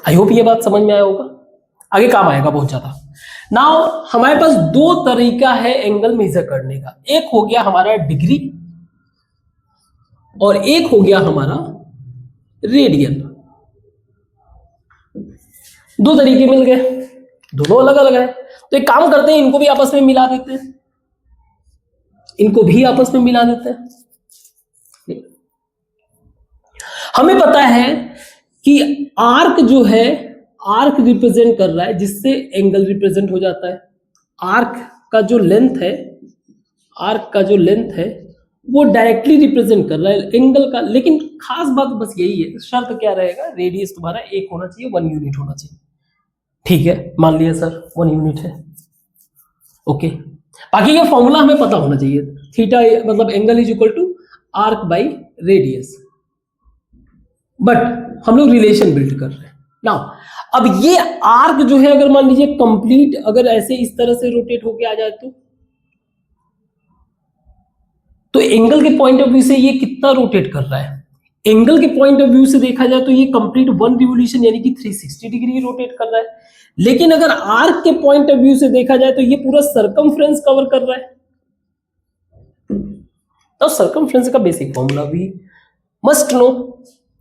[SPEAKER 1] आई होप ये बात समझ में आया होगा, आगे काम आएगा बहुत ज्यादा। नाउ हमारे पास 2 तरीका है एंगल मेजर करने का, एक हो गया हमारा डिग्री और एक हो गया हमारा रेडियन। 2 तरीके मिल गए, दोनों अलग अलग है। तो एक काम करते हैं, इनको भी आपस में मिला देते हैं, इनको भी आपस में मिला देते हैं। हमें पता है कि आर्क जो है, आर्क रिप्रेजेंट कर रहा है जिससे एंगल रिप्रेजेंट हो जाता है। आर्क का जो लेंथ है, आर्क का जो लेंथ है वो डायरेक्टली रिप्रेजेंट कर रहा है एंगल का, लेकिन खास बात बस यही है, शर्त क्या रहेगा? रेडियस तुम्हारा 1 होना चाहिए, 1 यूनिट होना चाहिए। ठीक है, मान लिया सर 1 यूनिट है, ओके। बाकी का फॉर्मूला हमें पता होना चाहिए, थीटा मतलब angle is equal to arc by radius, but हम लोग रिलेशन बिल्ड कर रहे हैं नाउ। अब ये आर्क जो है अगर मान लीजिए कंप्लीट अगर ऐसे इस तरह से रोटेट होके आ जाए तो एंगल के पॉइंट ऑफ व्यू से ये कितना रोटेट कर रहा है? एंगल के पॉइंट ऑफ व्यू से देखा जाए तो ये कंप्लीट 1 रिवोल्यूशन यानी कि 360 डिग्री रोटेट कर रहा है। लेकिन अगर आर्क के पॉइंट ऑफ व्यू से देखा जाए तो ये पूरा सर्कमफ्रेंस कवर कर रहा है। तो सर्कमफ्रेंस का बेसिक फॉर्मूला भी must know,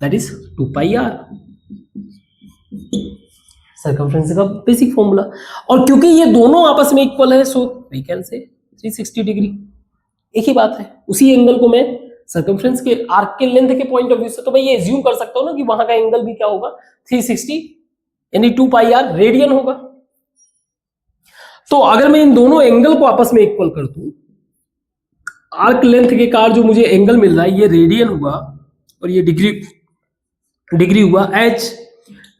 [SPEAKER 1] that is 2 pi R, circumference का बेसिक फॉर्मूला। और क्योंकि ये दोनों आपस में इक्वल है सो वी कैन से 360 डिग्री, एक ही बात है। उसी एंगल को मैं सर्कमफ्रेंस के आर्क के लेंथ के पॉइंट ऑफ व्यू से तो मैं ये एज्यूम कर सकता हूं ना कि वहां का एंगल भी क्या होगा? 360 यानी 2 पाई आर रेडियन होगा। तो अगर मैं इन दोनों एंगल को आपस में इक्वल कर दूं, आर्क लेंथ के कार जो मुझे एंगल मिल रहा है ये रेडियन हुआ और ये डिग्री हुआ। h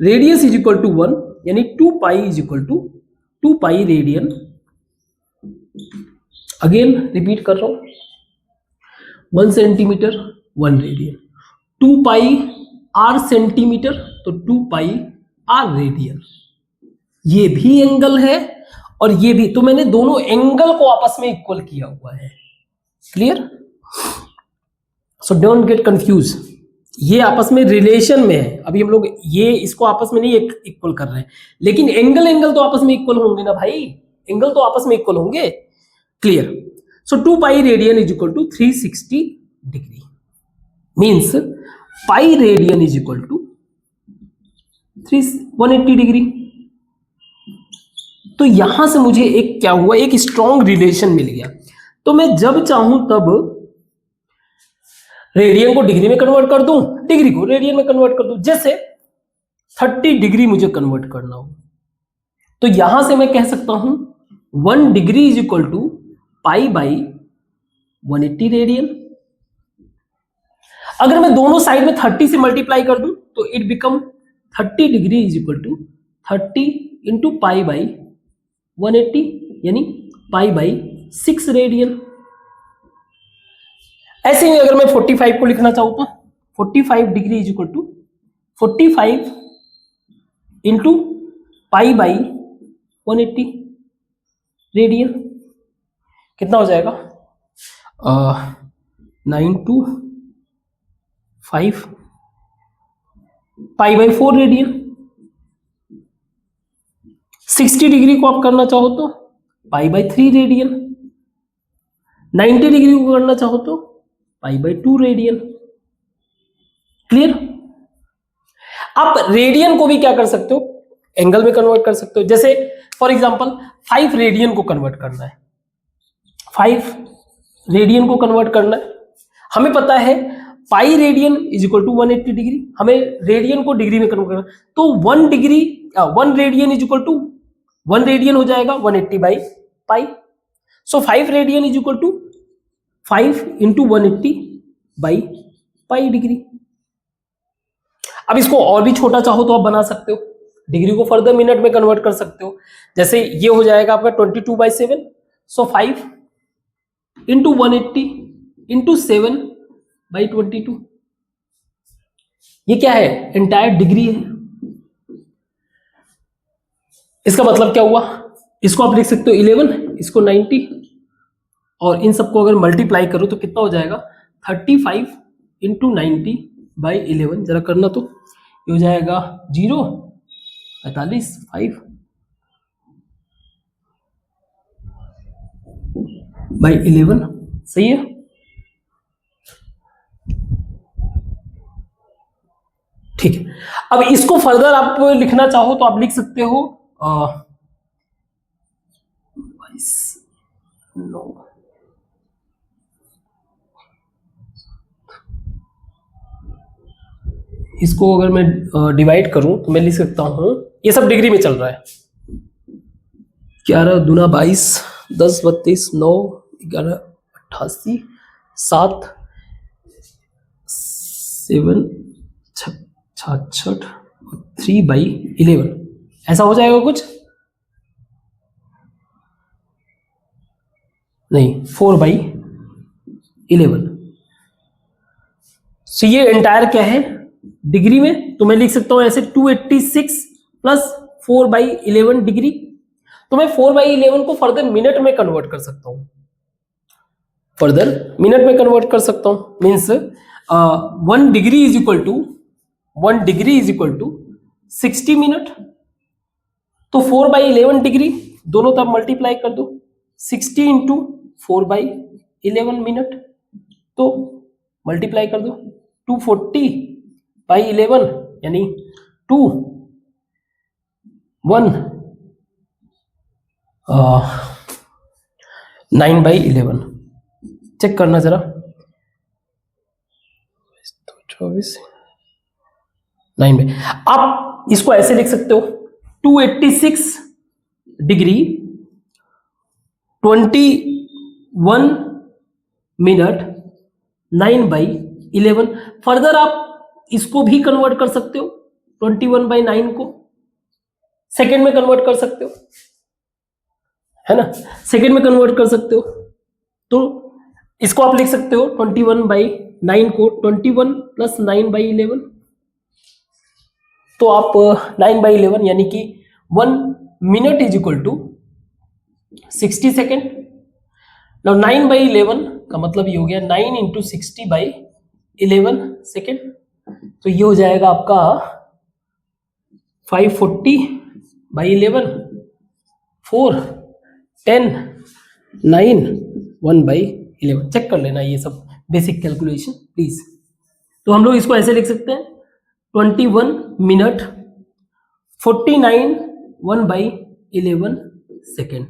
[SPEAKER 1] radius is equal to 1 यानी 2 pi is equal to 2 pi radian. Again repeat कर रहा हूं, 1 centimetre 1 radian, 2 pi R centimetre तो 2 पाई आर रेडियन। ये भी एंगल है और ये भी, तो मैंने दोनों एंगल को आपस में इक्वल किया हुआ है। Clear? So don't get confuse, ये आपस में रिलेशन में है। अभी हम लोग ये इसको आपस में नहीं इक्वल कर रहे हैं, लेकिन एंगल तो आपस में इक्वल होंगे ना भाई, एंगल तो आपस में इक्वल होंगे। Clear? So 2 pi radian is equal to 360 degree, means pi radian is equal to 180 degree. तो यहां से मुझे एक क्या हुआ, एक स्ट्रॉन्ग रिलेशन मिल गया। तो मैं जब चाहूं तब रेडियन को डिग्री में कन्वर्ट कर दूं, डिग्री को रेडियन में कन्वर्ट कर दूं। जैसे 30 डिग्री मुझे कन्वर्ट करना हो तो यहां से मैं कह सकता हूं 1 degree is equal to pi by 180 radian. अगर मैं दोनों साइड में 30 से मल्टीप्लाई कर दूं तो it become 30 degree is equal to 30 into pi by 180 यानी पाई बाई 6 रेडियन। ऐसे ही अगर मैं 45 को लिखना चाहूं तो 45 degree is equal to 45 into pi by 180 radian. कितना हो जाएगा 9 to 5 pi by 4 radian. 60 degree को आप करना चाहो तो पाई बाई 3 रेडियन। 90 डिग्री को करना चाहो तो पाई बाई 2 रेडियन। क्लियर? आप रेडियन को भी क्या कर सकते हो, एंगल में कन्वर्ट कर सकते हो। जैसे फॉर एग्जांपल 5 रेडियन को कन्वर्ट करना है, 5 रेडियन को कन्वर्ट करना है। हमें पता है pi radian is equal to 180 degree, हमें रेडियन को डिग्री में कन्वर्ट करना है। तो 1 radian is equal to 1 radian हो जाएगा 180 by pi. So 5 radian is equal to 5 into 180 by pi degree. अब इसको और भी छोटा चाहो तो आप बना सकते हो, डिग्री को फर्दर मिनट में कन्वर्ट कर सकते हो। जैसे ये हो जाएगा आपका 22/7। सो 5 इंटू 180 इंटू 7/22। ये क्या है, एंटायर डिग्री है। इसका मतलब क्या हुआ, इसको आप लिख सकते हो 11, इसको 90, और इन सबको अगर मल्टीप्लाई करो तो कितना हो जाएगा 35 इंटू 90/11। जरा करना तो, ये हो जाएगा 0, 45, 5/11। सही है। ठीक है, अब इसको फर्दर आप लिखना चाहो तो आप लिख सकते हो 9, इसको अगर मैं डिवाइड करूं तो मैं लिख सकता हूं, ये सब डिग्री में चल रहा है, 11 दूना 22, 10 32, 9 11 88, 7 7 66 3/11। ऐसा हो जाएगा कुछ नहीं, 4/11। तो ये एंटायर क्या है डिग्री में, तो मैं लिख सकता हूं ऐसे 286 प्लस 4/11 डिग्री। तो मैं 4/11 को फर्दर मिनट में कन्वर्ट कर सकता हूं, फर्दर मिनट में कन्वर्ट कर सकता हूं। Means 1 degree is equal to 60 minute. तो 4/11 डिग्री दोनों तरफ मल्टीप्लाई कर दो, 60 इंटू 4/11 मिनट, तो मल्टीप्लाई कर दो 240/11 यानी 2 1 9/11। चेक करना जरा, 24 9 में। आप इसको ऐसे लिख सकते हो 286 डिग्री 21 मिनट 9/11। फर्दर आप इसको भी कन्वर्ट कर सकते हो, 21/9 को सेकेंड में कन्वर्ट कर सकते हो, है ना, सेकेंड में कन्वर्ट कर सकते हो। तो इसको आप लिख सकते हो 21/9 को 21 प्लस 9/11। तो आप 9/11 यानी कि 1 minute is equal to 60 second. Now 9/11 का मतलब ये हो गया 9 इंटू 60/11 सेकेंड। तो ये हो जाएगा आपका 540/11, 4 10 9 1/11। चेक कर लेना ये सब बेसिक कैलकुलेशन प्लीज। तो हम लोग इसको ऐसे लिख सकते हैं 21 मिनट 49 1/11 सेकेंड।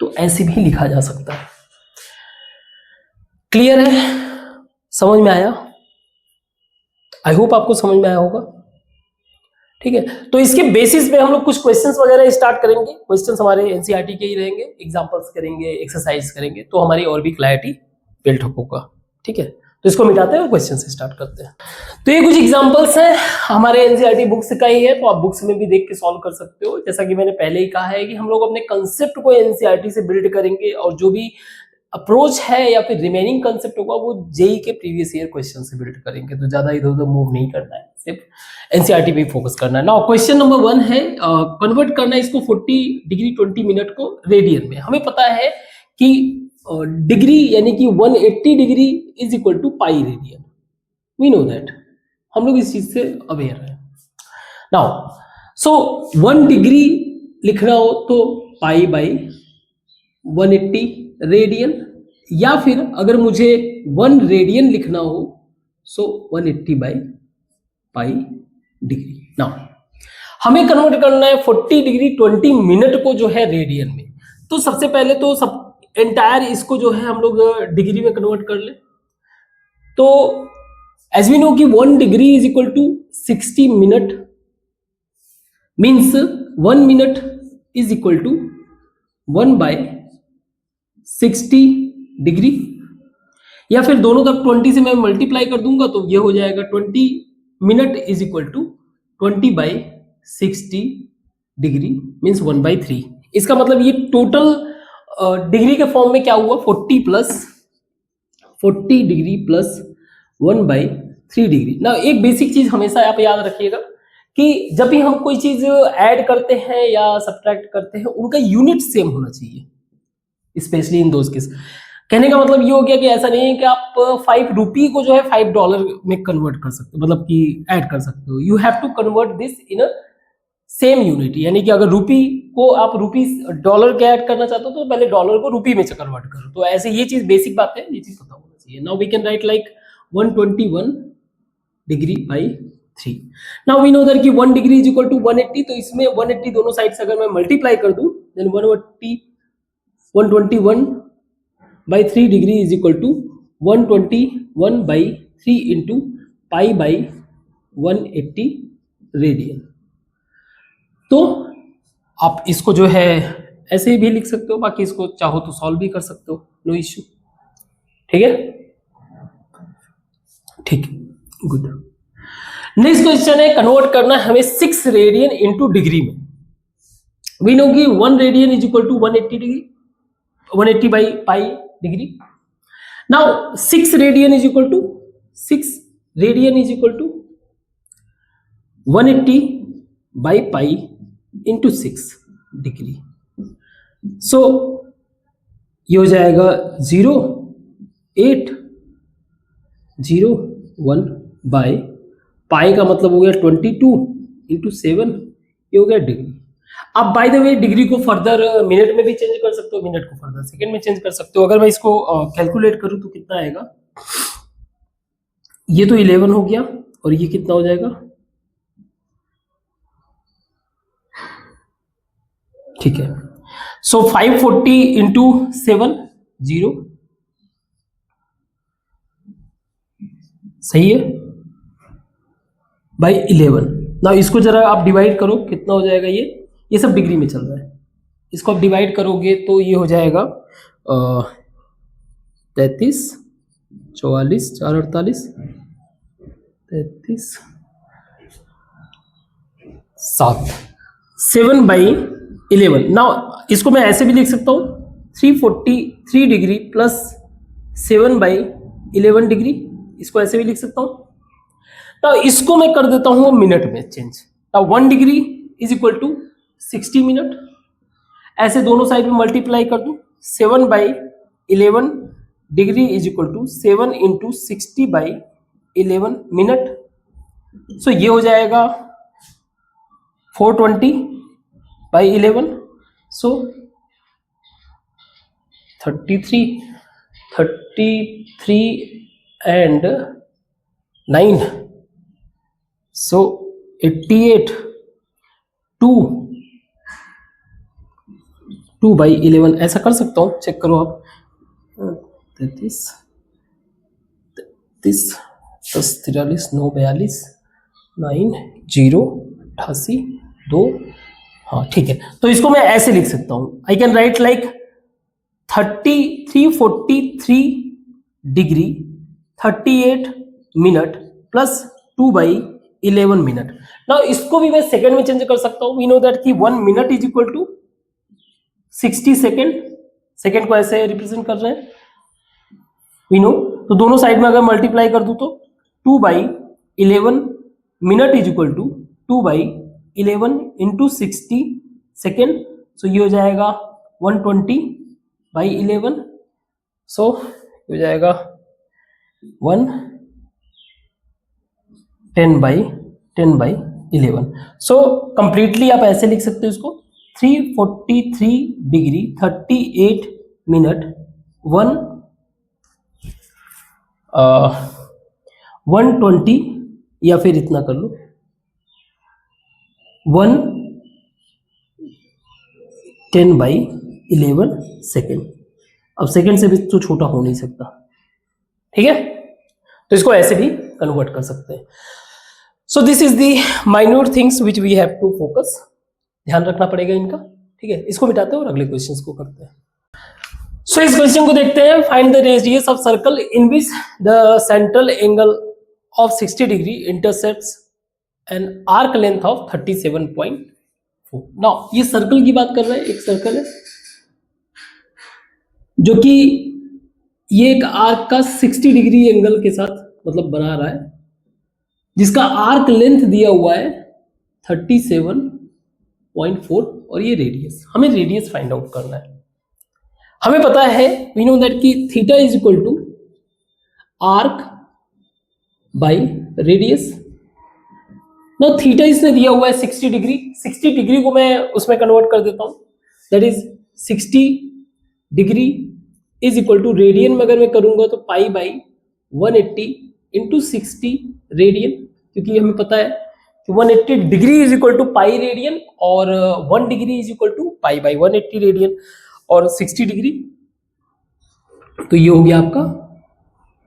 [SPEAKER 1] तो ऐसे भी लिखा जा सकता है। क्लियर है? समझ में आया? आई होप आपको समझ में आया होगा। ठीक है, तो इसके बेसिस पे हम लोग कुछ क्वेश्चंस वगैरह स्टार्ट करेंगे। क्वेश्चंस हमारे एनसीईआरटी के ही रहेंगे, एग्जांपल्स करेंगे, एक्सरसाइज करेंगे, तो हमारी और भी क्लैरिटी बिल्ड होगा। ठीक है, तो इसको मिटाते हैं और क्वेश्चन से स्टार्ट करते हैं। तो ये कुछ एग्जांपल्स हैं, हमारे एनसीईआरटी बुक्स का ही है, तो आप बुक्स में भी देख के सॉल्व कर सकते हो। जैसा कि मैंने पहले ही कहा है कि हम लोग अपने कंसेप्ट को एनसीईआरटी से बिल्ड करेंगे, और जो भी अप्रोच है या फिर रिमेनिंग कंसेप्ट होगा वो जेई के प्रीवियस ईयर क्वेश्चन से बिल्ड करेंगे। तो ज्यादा इधर उधर मूव नहीं करना है, सिर्फ एनसीईआरटी पे फोकस करना है। नाउ क्वेश्चन नंबर 1 है, कन्वर्ट करना है इसको 40 डिग्री 20 मिनट को रेडियन में। हमें पता है कि डिग्री यानी कि 180 degree is equal to pi radian, we know that, हम लोग इस चीज से अवेयर है। नाउ सो 1 डिग्री लिखना हो तो पाई बाई 180 रेडियन, या फिर अगर मुझे 1 रेडियन लिखना हो सो 180 बाई पाई डिग्री। नाउ हमें कन्वर्ट करना है 40 डिग्री 20 मिनट को जो है रेडियन में। तो सबसे पहले तो सब एंटायर इसको जो है हम लोग डिग्री में कन्वर्ट कर ले। तो एज वी नो कि 1 degree is equal to 60 minute, means 1 minute is equal to 1 by 60 degree, या फिर दोनों तरफ 20 से मैं मल्टीप्लाई कर दूंगा तो ये हो जाएगा 20 minute is equal to 20 by 60 degree, means 1/3। इसका मतलब ये टोटल डिग्री के फॉर्म में क्या हुआ, 40 डिग्री प्लस 1/3 डिग्री। ना एक बेसिक चीज हमेशा आप याद रखिएगा कि जब भी हम कोई चीज ऐड करते हैं या सब्ट्रैक्ट करते हैं, उनका यूनिट सेम होना चाहिए, स्पेशली इन दोज केस। कहने का मतलब ये हो गया कि ऐसा नहीं है कि आप 5 रुपी को जो है $5 में कन्वर्ट कर सकते हो, मतलब कि ऐड कर सकते हो। You have to convert this in a same unit, यानी कि अगर रुपी को आप डॉलर के ऐड करना चाहते हो तो पहले डॉलर को रुपी में कन्वर्ट करो। तो ऐसे ये चीज बेसिक बात है, ये चीज पता होना चाहिए। Now we can write like 121 degree by 3। Now we know that कि 1 डिग्री इज इक्वल टू 180, तो इसमें 180 दोनों साइड से अगर मैं मल्टीप्लाई कर दूं then 121 by 3 degree is equal to 121 by 3 into pi by 180 radian. तो आप इसको जो है ऐसे भी लिख सकते हो, बाकी इसको चाहो तो सॉल्व भी कर सकते हो, नो इश्यू। ठीक है, ठीक, गुड। नेक्स्ट क्वेश्चन है, कन्वर्ट करना है हमें 6 रेडियन इंटू डिग्री में। वी नो कि 1 radian is equal to 180 degree, 180 by pi degree. Now 6 radian is equal to 180 by pi into 6 degree. So ये हो जाएगा 0.801 बाय पाई का मतलब हो गया 22 इंटू 7, ये हो गया डिग्री। आप बाय द वे डिग्री को फर्दर मिनट में भी चेंज कर सकते हो, मिनट को फर्दर सेकंड में चेंज कर सकते हो। अगर मैं इसको कैलकुलेट करूं तो कितना आएगा, ये तो 11 हो गया, और ये कितना हो जाएगा, ठीक है। सो 540 इंटू 7 0, सही है, बाई 11। ना इसको जरा आप डिवाइड करो, कितना हो जाएगा, ये सब डिग्री में चल रहा है, इसको आप डिवाइड करोगे तो ये हो जाएगा 33, 44, 4 48, 33, 7/11। नाउ इसको मैं ऐसे भी लिख सकता हूँ 343 डिग्री प्लस 7/11 डिग्री, इसको ऐसे भी लिख सकता हूँ। तो इसको मैं कर देता हूँ मिनट में change. 1 degree is equal to 60 minute, ऐसे दोनों साइड में मल्टीप्लाई कर दूं, 7/11 degree is equal to 7 into 60/11 minute. So ये हो जाएगा 420/11, सो 33 एंड 9, सो 88 2 2/11 ऐसा कर सकता हूँ, चेक करो आप। 33 33 10 43 9 42 9 0 88 2। हाँ ठीक है, तो इसको मैं ऐसे लिख सकता हूँ, आई can write like 343 degree 38 minute plus 2/11 minute. ना इसको भी मैं सेकंड में चेंज कर सकता हूँ। वी नो दैट कि 1 minute is equal to 60 second, second को ऐसे रिप्रेजेंट कर रहे हैं वी नो। तो दोनों साइड में अगर मल्टीप्लाई कर दूं तो 2/11 minute is equal to 2/11 into 60 second. So ये हो जाएगा 120/11। सो हो जाएगा 110/11। सो कंप्लीटली आप ऐसे लिख सकते हो इसको, 343 डिग्री 38 मिनट 120, या फिर इतना कर लो 110/11 सेकेंड। अब सेकेंड से भी तो छोटा हो नहीं सकता, ठीक है, तो इसको ऐसे भी कन्वर्ट कर सकते हैं। So this is the minute things which we have to focus, ध्यान रखना पड़ेगा इनका, ठीक है। इसको मिटाते हैं और अगले क्वेश्चंस को करते हैं। सो इस क्वेश्चन को देखते हैं। Find the radius of circle in which the central angle of 60 degree intercepts N arc length of 37.4। Now ये सर्कल की बात कर रहे हैं, एक सर्कल है जो कि ये एक आर्क का 60 डिग्री एंगल के साथ मतलब बना रहा है, जिसका आर्क लेंथ दिया हुआ है 37.4 और ये रेडियस, हमें रेडियस फाइंड आउट करना है। हमें पता है वी नो दैट कि theta is equal to arc by radius. ना थीटा इसने दिया हुआ है 60 डिग्री, 60 डिग्री को मैं उसमें कन्वर्ट कर देता हूं, that is 60 degree is equal to radian में अगर मैं करूंगा तो π/180 इंटू 60 रेडियन, क्योंकि हमें पता है कि 180 degree is equal to pi radian और 1 degree is equal to π/180 radian और 60 डिग्री, तो ये हो गया आपका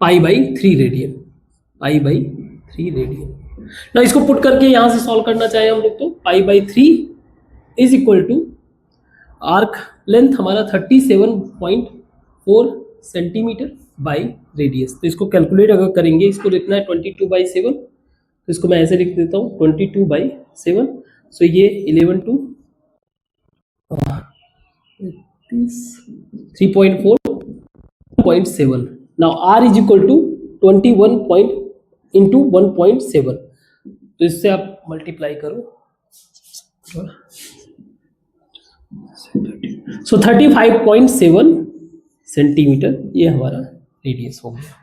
[SPEAKER 1] π/3 रेडियन, π/3 रेडियन। ना इसको पुट करके यहां से सॉल्व करना चाहे हम लोग तो π/3 is equal to arc length हमारा 37.4 सेंटीमीटर बाई रेडियस। तो इसको कैलकुलेट अगर करेंगे, इसको लिखना है 22/7, तो इसको मैं ऐसे लिख देता हूँ 22/7। सो ये 11 to 3.4.7। Now r is equal to 21 into 1.7, तो इससे आप मल्टीप्लाई करो, सो 35.7 सेंटीमीटर ये हमारा रेडियस हो गया।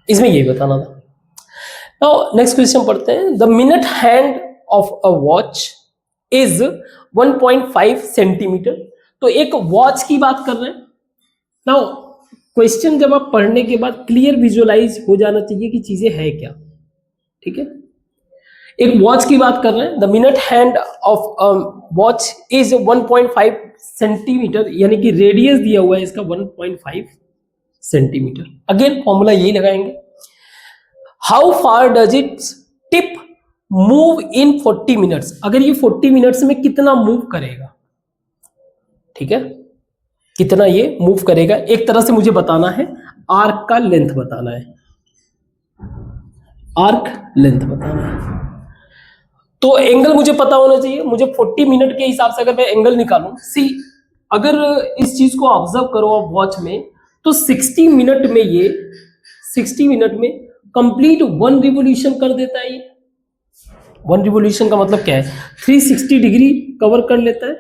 [SPEAKER 1] इसमें यही बताना था। नाउ नेक्स्ट क्वेश्चन पढ़ते हैं। The minute hand of a watch is 1.5 centimetre. तो एक वॉच की बात कर रहे हैं। नाउ क्वेश्चन जब आप पढ़ने के बाद क्लियर विजुअलाइज हो जाना चाहिए कि चीजें है क्या, ठीक है। एक वॉच की बात कर रहे हैं। The minute hand of watch is 1.5 centimetre, यानी कि रेडियस दिया हुआ है इसका 1.5 सेंटीमीटर। अगेन फॉर्मूला यही लगाएंगे, how far does it tip move in 40 minutes. अगर ये 40 मिनट्स में कितना मूव करेगा, ठीक है, कितना ये मूव करेगा, एक तरह से मुझे बताना है, आर्क का लेंथ बताना है, आर्क लेंथ बताना है। तो एंगल मुझे पता होना चाहिए, मुझे 40 मिनट के हिसाब से अगर मैं एंगल निकालूं, सी अगर इस चीज को ऑब्जर्व करो आप वॉच में, तो 60 मिनट में ये 60 मिनट में कंप्लीट 1 रिवोल्यूशन कर देता है। ये 1 रिवोल्यूशन का मतलब क्या है, 360 डिग्री कवर कर लेता है।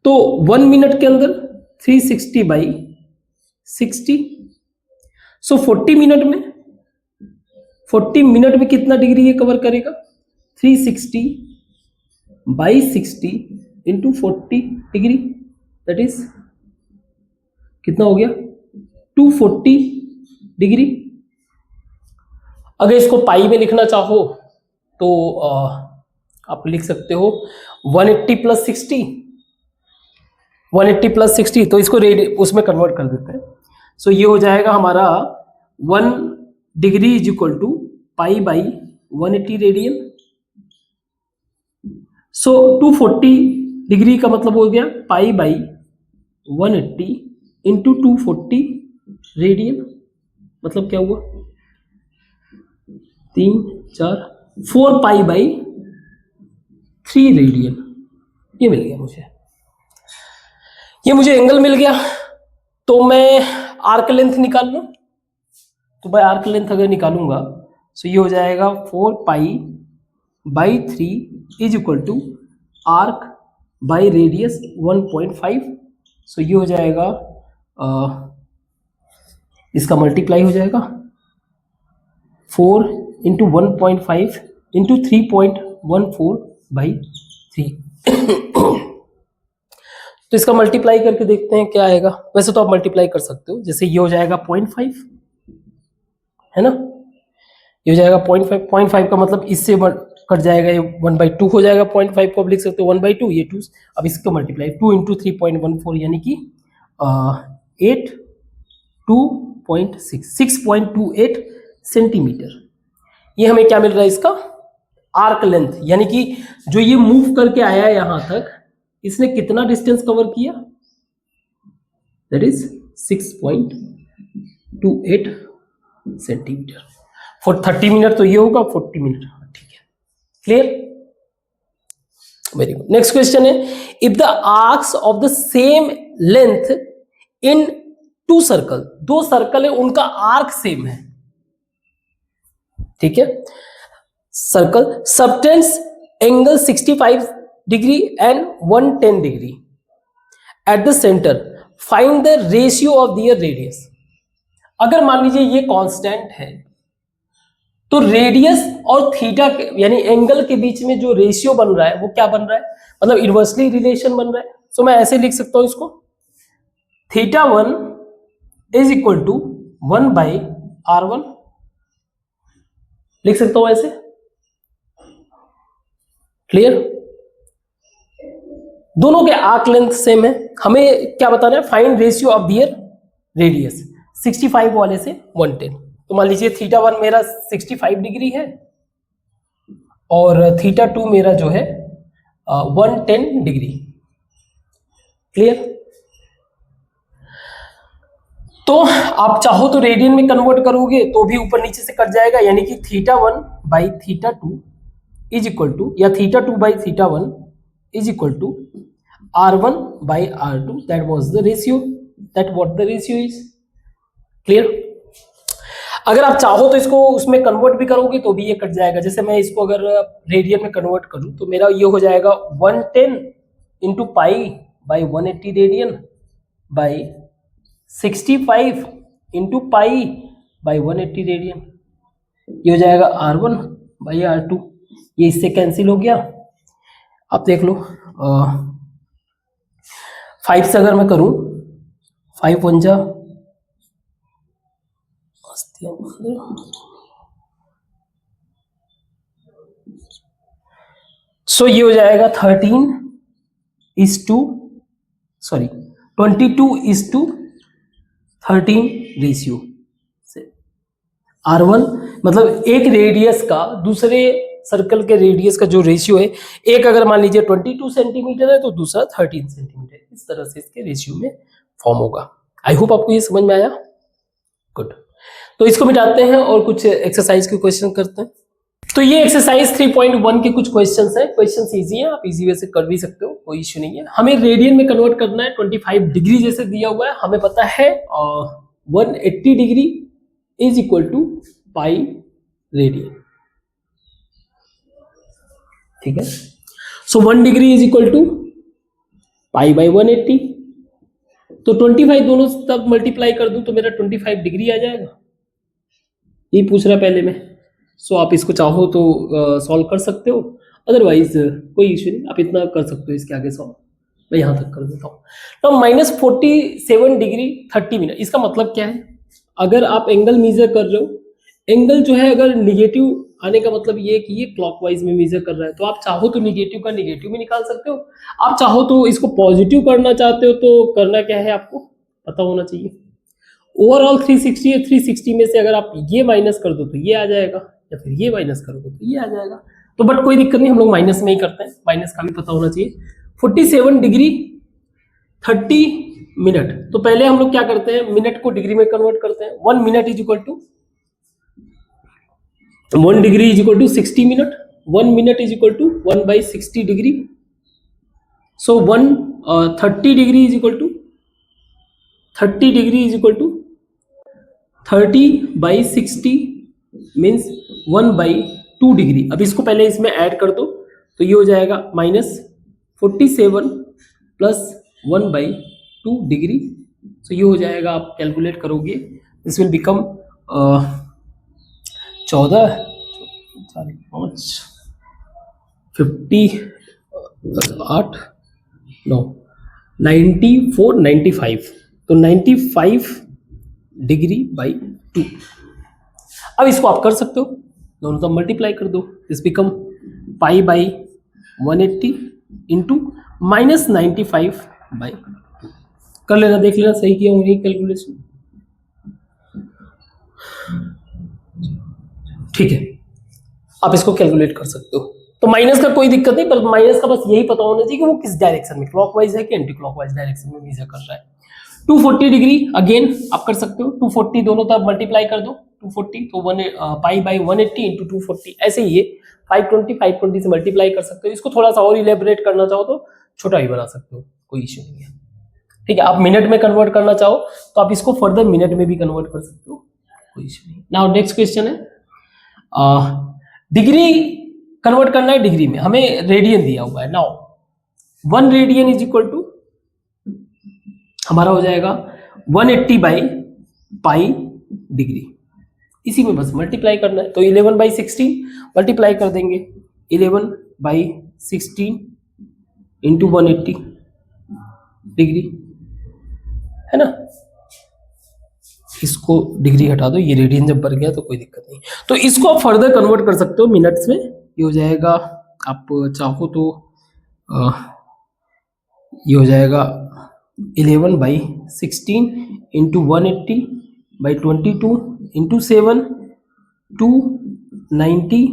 [SPEAKER 1] तो 1 मिनट के अंदर 360/60, सो 40 मिनट में कितना डिग्री ये कवर करेगा, 360/60 इंटू 40 डिग्री, दैट इज कितना हो गया, 240 डिग्री। अगर इसको पाई में लिखना चाहो तो आप लिख सकते हो 180 + 60, 180 प्लस 60, तो इसको उसमें कन्वर्ट कर देते हैं। सो ये हो जाएगा हमारा 1 degree is equal to pi by 180 radian. So 240 degree का मतलब हो गया पाई बाई 180 इंटू 240 रेडियन। मतलब क्या हुआ, 3 4 4 पाई बाई 3 रेडियन। ये मिल गया मुझे, ये मुझे एंगल मिल गया। तो मैं आर्क लेंथ निकाल लूं, तो भाई आर्क लेंथ अगर निकालूंगा तो ये हो जाएगा 4 pi by 3 is equal to arc by radius 1.5। So ये हो जाएगा इसका मल्टीप्लाई हो जाएगा 4 इंटू 1.5 इंटू 3.14 बाई 3। तो इसका मल्टीप्लाई करके देखते हैं क्या आएगा। वैसे तो आप मल्टीप्लाई कर सकते हो, जैसे ये हो जाएगा 0.5 है ना, ये हो जाएगा 0.5। 0.5 का मतलब इससे कट जाएगा, ये 1/2 हो जाएगा। 0.5 को आप लिख सकते हो 1/2, ये 2। अब इसको मल्टीप्लाई 2 इंटू 3.14 यानी कि 8 2.6 6.28 सेंटीमीटर। ये हमें क्या मिल रहा है, इसका आर्क लेंथ, यानी कि जो ये मूव करके आया है यहां तक, इसने कितना डिस्टेंस कवर किया, that is 6.28 centimetre. For 30 minute तो ये होगा 40 मिनट। ठीक है, clear, very good. Next question है, if the arcs of the same length in 2 circle, 2 circle है उनका आर्क सेम है, ठीक है, circle subtends angle 65 degree and 110 degree at the centre, find the ratio of their radius. अगर मान लीजिए ये कांस्टेंट है, तो रेडियस और थीटा यानी एंगल के बीच में जो रेशियो बन रहा है वो क्या बन रहा है, मतलब इनवर्सली रिलेशन बन रहा है। सो मैं ऐसे लिख सकता हूं इसको, θ1 इज इक्वल टू 1/r1, लिख सकता हूं ऐसे, क्लियर। दोनों के आर्क लेंथ सेम है, हमें क्या बताना है, find ratio of their radius 65 वाले से 110। तो मान लीजिए θ1 मेरा 65 डिग्री है और θ2 मेरा जो है 110 डिग्री, क्लियर। तो आप चाहो तो रेडियन में कन्वर्ट करोगे तो भी ऊपर नीचे से कट जाएगा, यानी कि θ1 बाई θ2 इज इक्वल टू, या θ2 by θ1 is equal to r1 by r2, that was the ratio, that what the ratio is, clear. अगर आप चाहो तो इसको उसमें कन्वर्ट भी करोगे तो भी ये कट जाएगा। जैसे मैं इसको अगर रेडियन में कन्वर्ट करूं तो मेरा ये हो जाएगा 110 into pi by 180 radian by 65 into pi by 180 radian, ये हो जाएगा R1 बाई R2। ये इससे कैंसिल हो गया, आप देख लो 5 से अगर मैं करूं, 5 1 जा, सो ये हो जाएगा 22:13 रेशियो से R1, मतलब एक रेडियस का दूसरे सर्कल के रेडियस का जो रेशियो है, एक अगर मान लीजिए 22 सेंटीमीटर है तो दूसरा 13 सेंटीमीटर, इस तरह से इसके रेशियो में फॉर्म होगा। आई होप आपको ये समझ में आया, गुड। तो इसको मिटाते हैं और कुछ एक्सरसाइज के क्वेश्चन करते हैं। तो ये एक्सरसाइज 3.1 के कुछ क्वेश्चंस हैं। क्वेश्चंस इजी हैं, आप इजी वे से कर भी सकते हो, कोई इश्यू नहीं है। हमें रेडियन में कन्वर्ट करना है, 25 डिग्री जैसे दिया हुआ है, हमें पता है 180 degree is equal to pi radian, ठीक है। So 1 degree is equal to pi by 180, तो 25 दोनों तब मल्टीप्लाई कर दूं तो मेरा 25 डिग्री आ जाएगा, ये पूछ रहा है पहले में। सो आप इसको चाहो तो सॉल्व कर सकते हो, अदरवाइज कोई इश्यू नहीं, आप इतना कर सकते हो इसके आगे सॉल्व, मैं यहाँ तक कर देता हूँ। तो -47 डिग्री 30 मिनट, इसका मतलब क्या है, अगर आप एंगल मेजर कर रहे हो एंगल जो है अगर निगेटिव आने का मतलब ये है कि ये क्लॉकवाइज में मेजर कर रहा है, तो आप चाहो तो निगेटिव का निगेटिव भी निकाल सकते हो, आप चाहो तो इसको पॉजिटिव करना चाहते हो तो करना क्या है आपको पता होना चाहिए। ओवरऑल 360 है, 360 में से अगर आप ये माइनस कर दो तो ये आ जाएगा, या फिर ये माइनस कर दो तो ये आ जाएगा। तो बट कोई दिक्कत नहीं, हम लोग माइनस में ही करते हैं, माइनस का भी पता होना चाहिए। 47 डिग्री 30 मिनट, तो पहले हम लोग क्या करते हैं, मिनट को डिग्री में कन्वर्ट करते हैं। 1 minute is equal to 1 degree is equal to 60 minute, 1 minute is equal to 1/60 degree. So 30 degree is equal to 30 degree is equal to 30/60 means 1/2 degree. अब इसको पहले इसमें ऐड कर दो तो ये हो जाएगा -47 प्लस 1/2 डिग्री। सो ये हो जाएगा, आप कैलकुलेट करोगे दिस विल बिकम 14 5 50 8 9 94 95, तो 95 डिग्री बाई 2। अब इसको आप कर सकते हो, दोनों तो मल्टीप्लाई कर दो, दिस बिकम π/180 इंटू -95/2। कर लेना, देख लेना सही किया होंगे कैलकुलेशन, ठीक है। आप इसको कैलकुलेट कर सकते हो, तो माइनस का कोई दिक्कत नहीं, पर माइनस का बस यही पता होना चाहिए कि वो किस डायरेक्शन में, क्लॉकवाइज है कि एंटी क्लॉकवाइज डायरेक्शन में मेजर कर रहा है। 240 डिग्री अगेन आप कर सकते हो, 240 दोनों तरफ मल्टीप्लाई कर दो, 240 तो π/180 इंटू 240, ऐसे ही ये 520 से मल्टीप्लाई कर सकते हो। इसको थोड़ा सा और इलेबोरेट करना चाहो तो छोटा भी बना सकते हो, कोई इश्यू नहीं है, ठीक है। आप मिनट में कन्वर्ट करना चाहो तो आप इसको फर्दर मिनट में भी कन्वर्ट कर सकते हो, कोई इश्यू नहीं। नाउ नेक्स्ट क्वेश्चन है, डिग्री कन्वर्ट करना है डिग्री में, हमें रेडियन दिया हुआ है। Now 1 radian is equal to हमारा हो जाएगा 180/π डिग्री, इसी में बस मल्टीप्लाई करना है, तो 11/16 मल्टीप्लाई कर देंगे, 11/16 इंटू 180 डिग्री, है ना। इसको डिग्री हटा दो, ये रेडियन जब बढ़ गया तो कोई दिक्कत नहीं। तो इसको आप फर्दर कन्वर्ट कर सकते हो मिनट्स में, ये हो जाएगा, आप चाहो तो ये हो जाएगा 11/16 इंटू 180/22 इंटू 7 290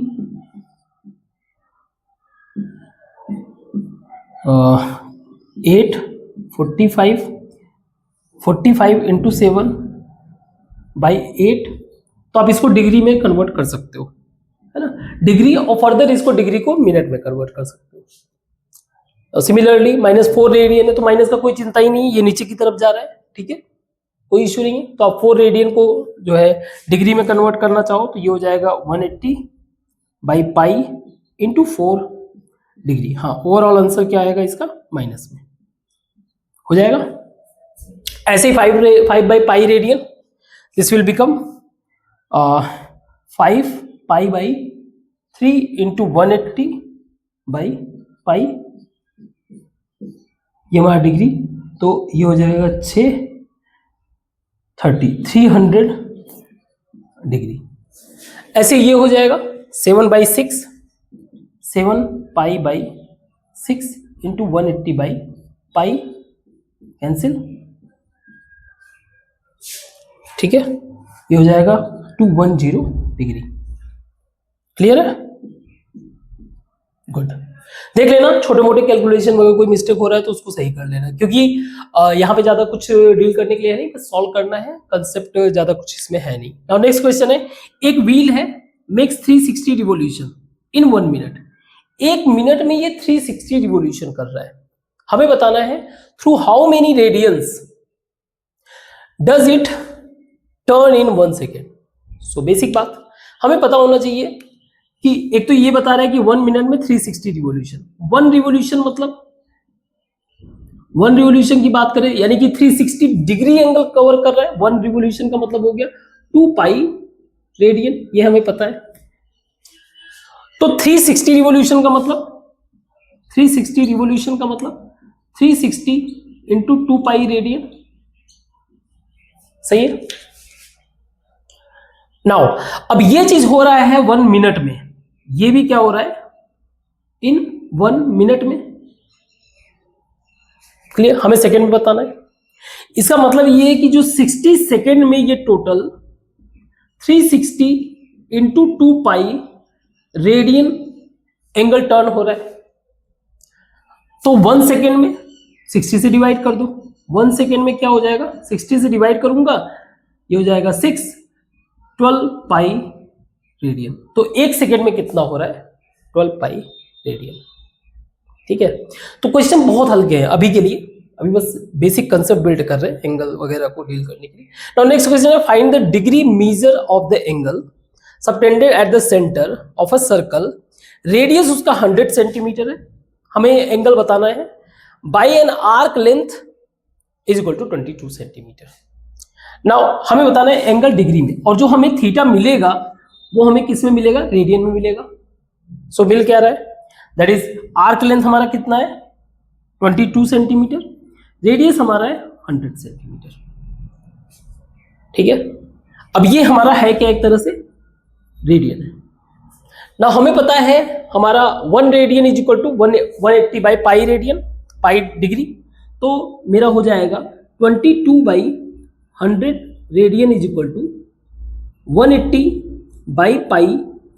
[SPEAKER 1] 8 45 इंटू 7/8, तो आप इसको डिग्री में कन्वर्ट कर सकते हो, है ना, डिग्री, और फर्दर इसको डिग्री को मिनट में कन्वर्ट कर सकते हो। सिमिलरली -4 रेडियन है तो माइनस का कोई चिंता ही नहीं, ये नीचे की तरफ जा रहा है, ठीक है, कोई इश्यू नहीं है। तो आप 4 रेडियन को जो है डिग्री में कन्वर्ट करना चाहो तो ये हो जाएगा 180/π इंटू 4 डिग्री। हाँ, ओवरऑल आंसर क्या आएगा इसका, माइनस में हो जाएगा। ऐसे ही 5/π radian, this will become 5π/3 into 180/π, ये हमारा डिग्री, तो ये हो जाएगा 300 डिग्री। ऐसे ये हो जाएगा 7/6 7π/6 इंटू 180/π, कैंसिल, ठीक है, ये हो जाएगा 210 डिग्री। क्लियर है, गुड। देख लेना छोटे मोटे कैलकुलेशन में कोई मिस्टेक हो रहा है तो उसको सही कर लेना, क्योंकि यहाँ पे ज्यादा कुछ डील करने के लिए है नहीं, बस सॉल्व करना है, कंसेप्ट ज्यादा कुछ इसमें है नहीं। नाउ नेक्स्ट क्वेश्चन है, एक व्हील है, makes 360 revolution in 1 minute, 1 minute में ये 360 रिवोल्यूशन कर रहा है। हमें बताना है through how many radians does it turn in 1 second. So basic बात हमें पता होना चाहिए कि एक तो ये बता रहा है कि 1 मिनट में 360 रिवोल्यूशन, 1 रिवोल्यूशन मतलब 1 रिवोल्यूशन की बात करें यानी कि 360 डिग्री एंगल कवर कर रहा है। 1 रिवोल्यूशन का मतलब हो गया 2π रेडियन, ये हमें पता है। तो 360 रिवोल्यूशन का मतलब 360 इंटू 2π रेडियन, सही है। नाउ अब ये चीज हो रहा है 1 मिनट में, ये भी क्या हो रहा है इन 1 मिनट में। क्लियर, हमें सेकंड में बताना है। इसका मतलब ये है कि जो 60 सेकेंड में ये total 360 into 2 pi radian angle turn हो रहा है। तो 1 सेकेंड में 60 से डिवाइड कर दो, 1 सेकेंड में क्या हो जाएगा, 60 से डिवाइड करूंगा ये हो जाएगा 6, 12 पाई रेडियन। तो 1 सेकेंड में कितना हो रहा है, 12 पाई रेडियन। ठीक है, तो क्वेश्चन बहुत हल्के हैं अभी के लिए, अभी बस बेसिक कंसेप्ट बिल्ड कर रहे हैं एंगल वगैरह को डील करने के लिए। नाउ नेक्स्ट क्वेश्चन है, find the degree measure of the angle subtended at the centre of a circle, radius उसका 100 सेंटीमीटर है, हमें एंगल बताना है, by an arc length is equal to 22 centimetre. Now हमें बताना है एंगल डिग्री में, और जो हमें थीटा मिलेगा वो हमें किस में मिलेगा, रेडियन में मिलेगा। सो मिल क्या रहा है, दैट इज आर्क लेंथ हमारा कितना है 22 सेंटीमीटर, रेडियस हमारा है 100 सेंटीमीटर। ठीक है, अब ये हमारा है क्या, एक तरह से रेडियन है ना। हमें पता है हमारा 1 radian is equal to 180 by pi radian, pi degree, तो मेरा हो जाएगा 22 by 100 radian is equal to 180 by pi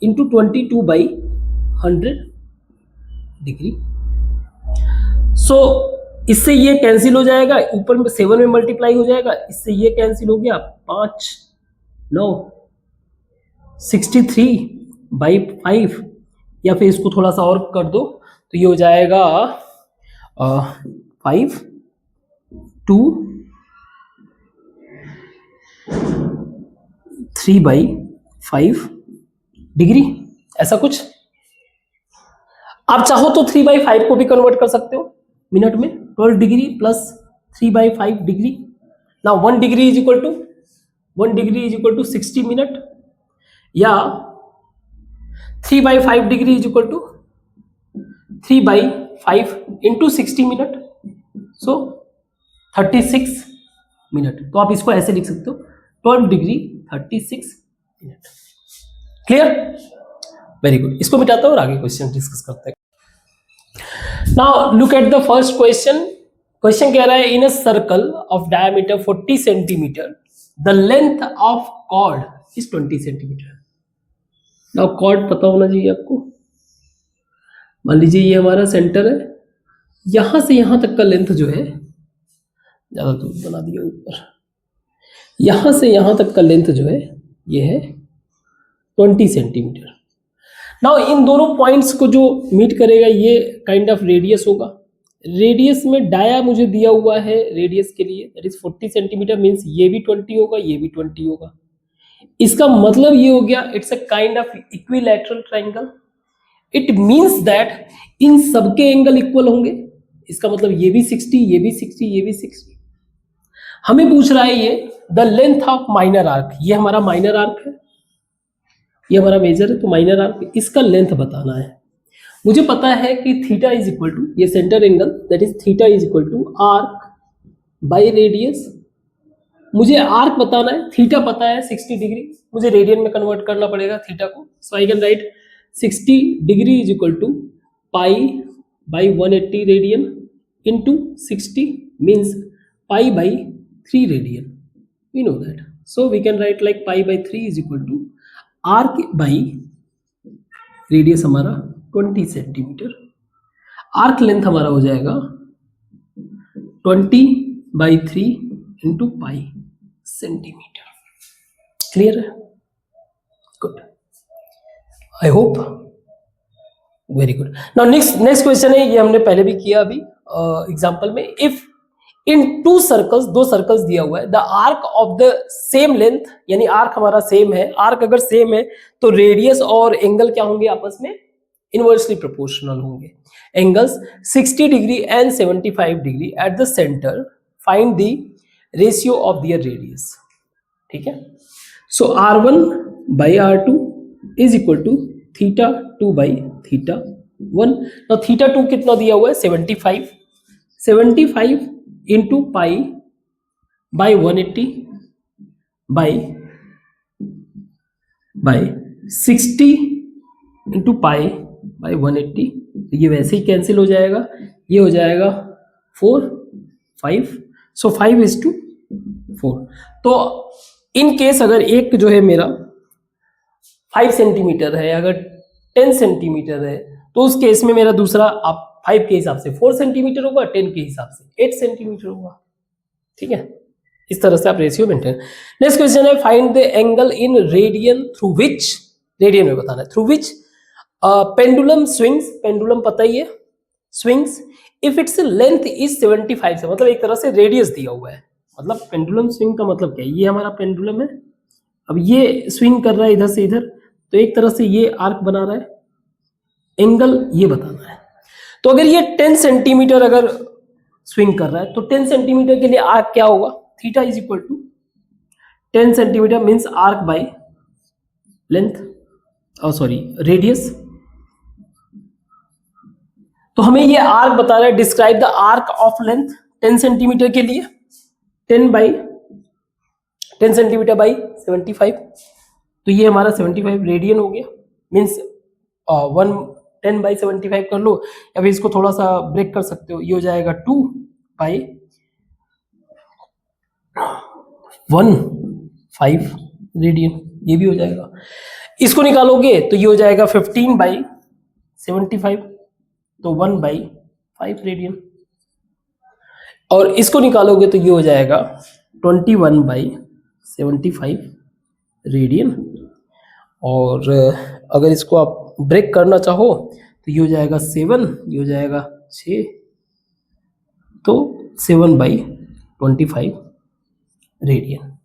[SPEAKER 1] into 22 by 100 degree. So इससे ये कैंसिल हो जाएगा, ऊपर में 7 में मल्टीप्लाई हो जाएगा, इससे ये कैंसिल हो गया, 5 9 63 बाई 5, या फिर इसको थोड़ा सा और कर दो तो ये हो जाएगा 5 2 3 बाई 5 डिग्री, ऐसा कुछ। आप चाहो तो 3 बाई 5 को भी कन्वर्ट कर सकते हो मिनट में, 12 डिग्री प्लस 3 बाई 5 डिग्री। ना 1 degree is equal to 60 minute, या 3 by 5 degree is equal to 3 by 5 into 60 minute, so 36 minute. तो आप इसको ऐसे लिख सकते हो 12 degree 36 minute. Clear, very good. इसको मिटाता हूं और आगे क्वेश्चन डिस्कस करते हैं। Now look at the first question. Question कह रहा है, in a circle of diameter 40 centimetre the length of chord is 20 centimetre. Now chord पता होना चाहिए आपको। मान लीजिए ये हमारा सेंटर है, यहां से यहां तक का लेंथ जो है, ज्यादा दूर बना दिया ऊपर, यहां से यहां तक का लेंथ जो है ये है 20 सेंटीमीटर। नाउ इन दोनों पॉइंट्स को जो मीट करेगा ये काइंड ऑफ रेडियस होगा। रेडियस में डाया मुझे दिया हुआ है रेडियस के लिए, दैट इज 40 सेंटीमीटर, मीन्स ये भी 20 होगा, ये भी 20 होगा। इसका मतलब ये हो गया it's a kind of equilateral triangle. It means that in सबके एंगल इक्वल होंगे। इसका मतलब ये भी 60, ये भी 60, ये भी 60। हमें पूछ रहा है ये the length of minor arc, ये हमारा माइनर आर्क है, ये हमारा मेजर है, तो माइनर आर्क इसका लेंथ बताना है। मुझे पता है कि थीटा इज इक्वल टू, ये centre angle, that is theta is equal to arc by radius. मुझे आर्क बताना है, थीटा पता है 60 डिग्री, मुझे रेडियन में कन्वर्ट करना पड़ेगा थीटा को। So I can write 60 degree is equal to pi by 180 radian into 60 means pi by 3 radian. We know that, so we can write like pi by 3 is equal to arc by radius हमारा 20 centimetre, arc length हमारा हो जाएगा 20 by 3 into pi centimetre. Clear है, good, I hope, very good. Now next question है, ये हमने पहले भी किया अभी एग्जांपल में। इफ इन 2 सर्कल्स, 2 सर्कल्स दिया हुआ है, the arc of the same length, यानी आर्क हमारा सेम है, आर्क अगर सेम है तो रेडियस और एंगल क्या होंगे, आपस में इनवर्सली प्रोपोर्शनल होंगे। Angles 60 degree and 75 degree at the centre, find the ratio of their radius. ठीक है, so R1 by R2 is equal to theta 2 by theta 1। तो थीटा 2 कितना दिया हुआ है 75 into pi by 180 by by 60 into pi by 180, तो ये वैसे ही कैंसिल हो जाएगा, ये हो जाएगा 4 5, सो 5:4। तो इन केस अगर एक जो है मेरा 5 सेंटीमीटर है, अगर 10 सेंटीमीटर है, तो उस केस में मेरा दूसरा आप 5 के हिसाब से 4 सेंटीमीटर होगा, 10 के हिसाब से 8 सेंटीमीटर होगा। ठीक है, इस तरह से आप रेशियो मेंटेन। नेक्स्ट क्वेश्चन है, find the angle in radian through which, radian में बताना है, through which pendulum swings, pendulum पता ही है, swings if its length is 75 से, मतलब एक तरह से रेडियस दिया हुआ है, मतलब पेंडुलम स्विंग का मतलब क्या है, ये हमारा पेंडुलम है, अब ये स्विंग कर रहा है इधर से इधर, तो एक तरह से ये आर्क बना रहा है, एंगल ये बताना है। तो अगर ये 10 सेंटीमीटर अगर स्विंग कर रहा है, तो 10 सेंटीमीटर के लिए आर्क क्या होगा, theta is equal to 10 centimetre means arc by length, sorry radius. तो हमें ये आर्क बता रहा है, describe the arc of length 10 centimetre के लिए, 10 सेंटीमीटर बाई 75, तो ये हमारा 75 रेडियन हो गया, मीन्स 10/75 कर लो, या फिर इसको थोड़ा सा ब्रेक कर सकते हो, ये हो जाएगा 2/15 रेडियन, ये भी हो जाएगा। इसको निकालोगे तो ये हो जाएगा 15/75, तो 1/5 रेडियन, और इसको निकालोगे तो ये हो जाएगा 21/75 रेडियन, और अगर इसको आप ब्रेक करना चाहो तो ये हो जाएगा 7, ये हो जाएगा 6, तो 7/25 रेडियन।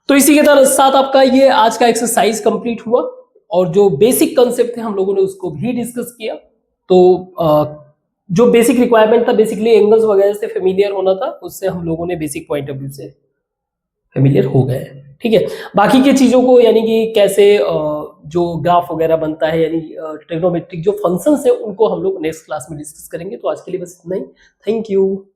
[SPEAKER 1] तो इसी के साथ आपका ये आज का एक्सरसाइज कंप्लीट हुआ, और जो बेसिक कंसेप्ट थे हम लोगों ने उसको भी डिस्कस किया। तो जो बेसिक रिक्वायरमेंट था बेसिकली एंगल्स वगैरह से फेमिलियर होना था, उससे हम लोगों ने बेसिक पॉइंट ऑफ व्यू से फेमिलियर हो गए। ठीक है, बाकी की चीज़ों को यानी कि कैसे जो ग्राफ वगैरह बनता है, यानी ट्रिग्नोमेट्रिक जो फंक्शंस है, उनको हम लोग नेक्स्ट क्लास में डिस्कस करेंगे। तो आज के लिए बस इतना ही, थैंक यू।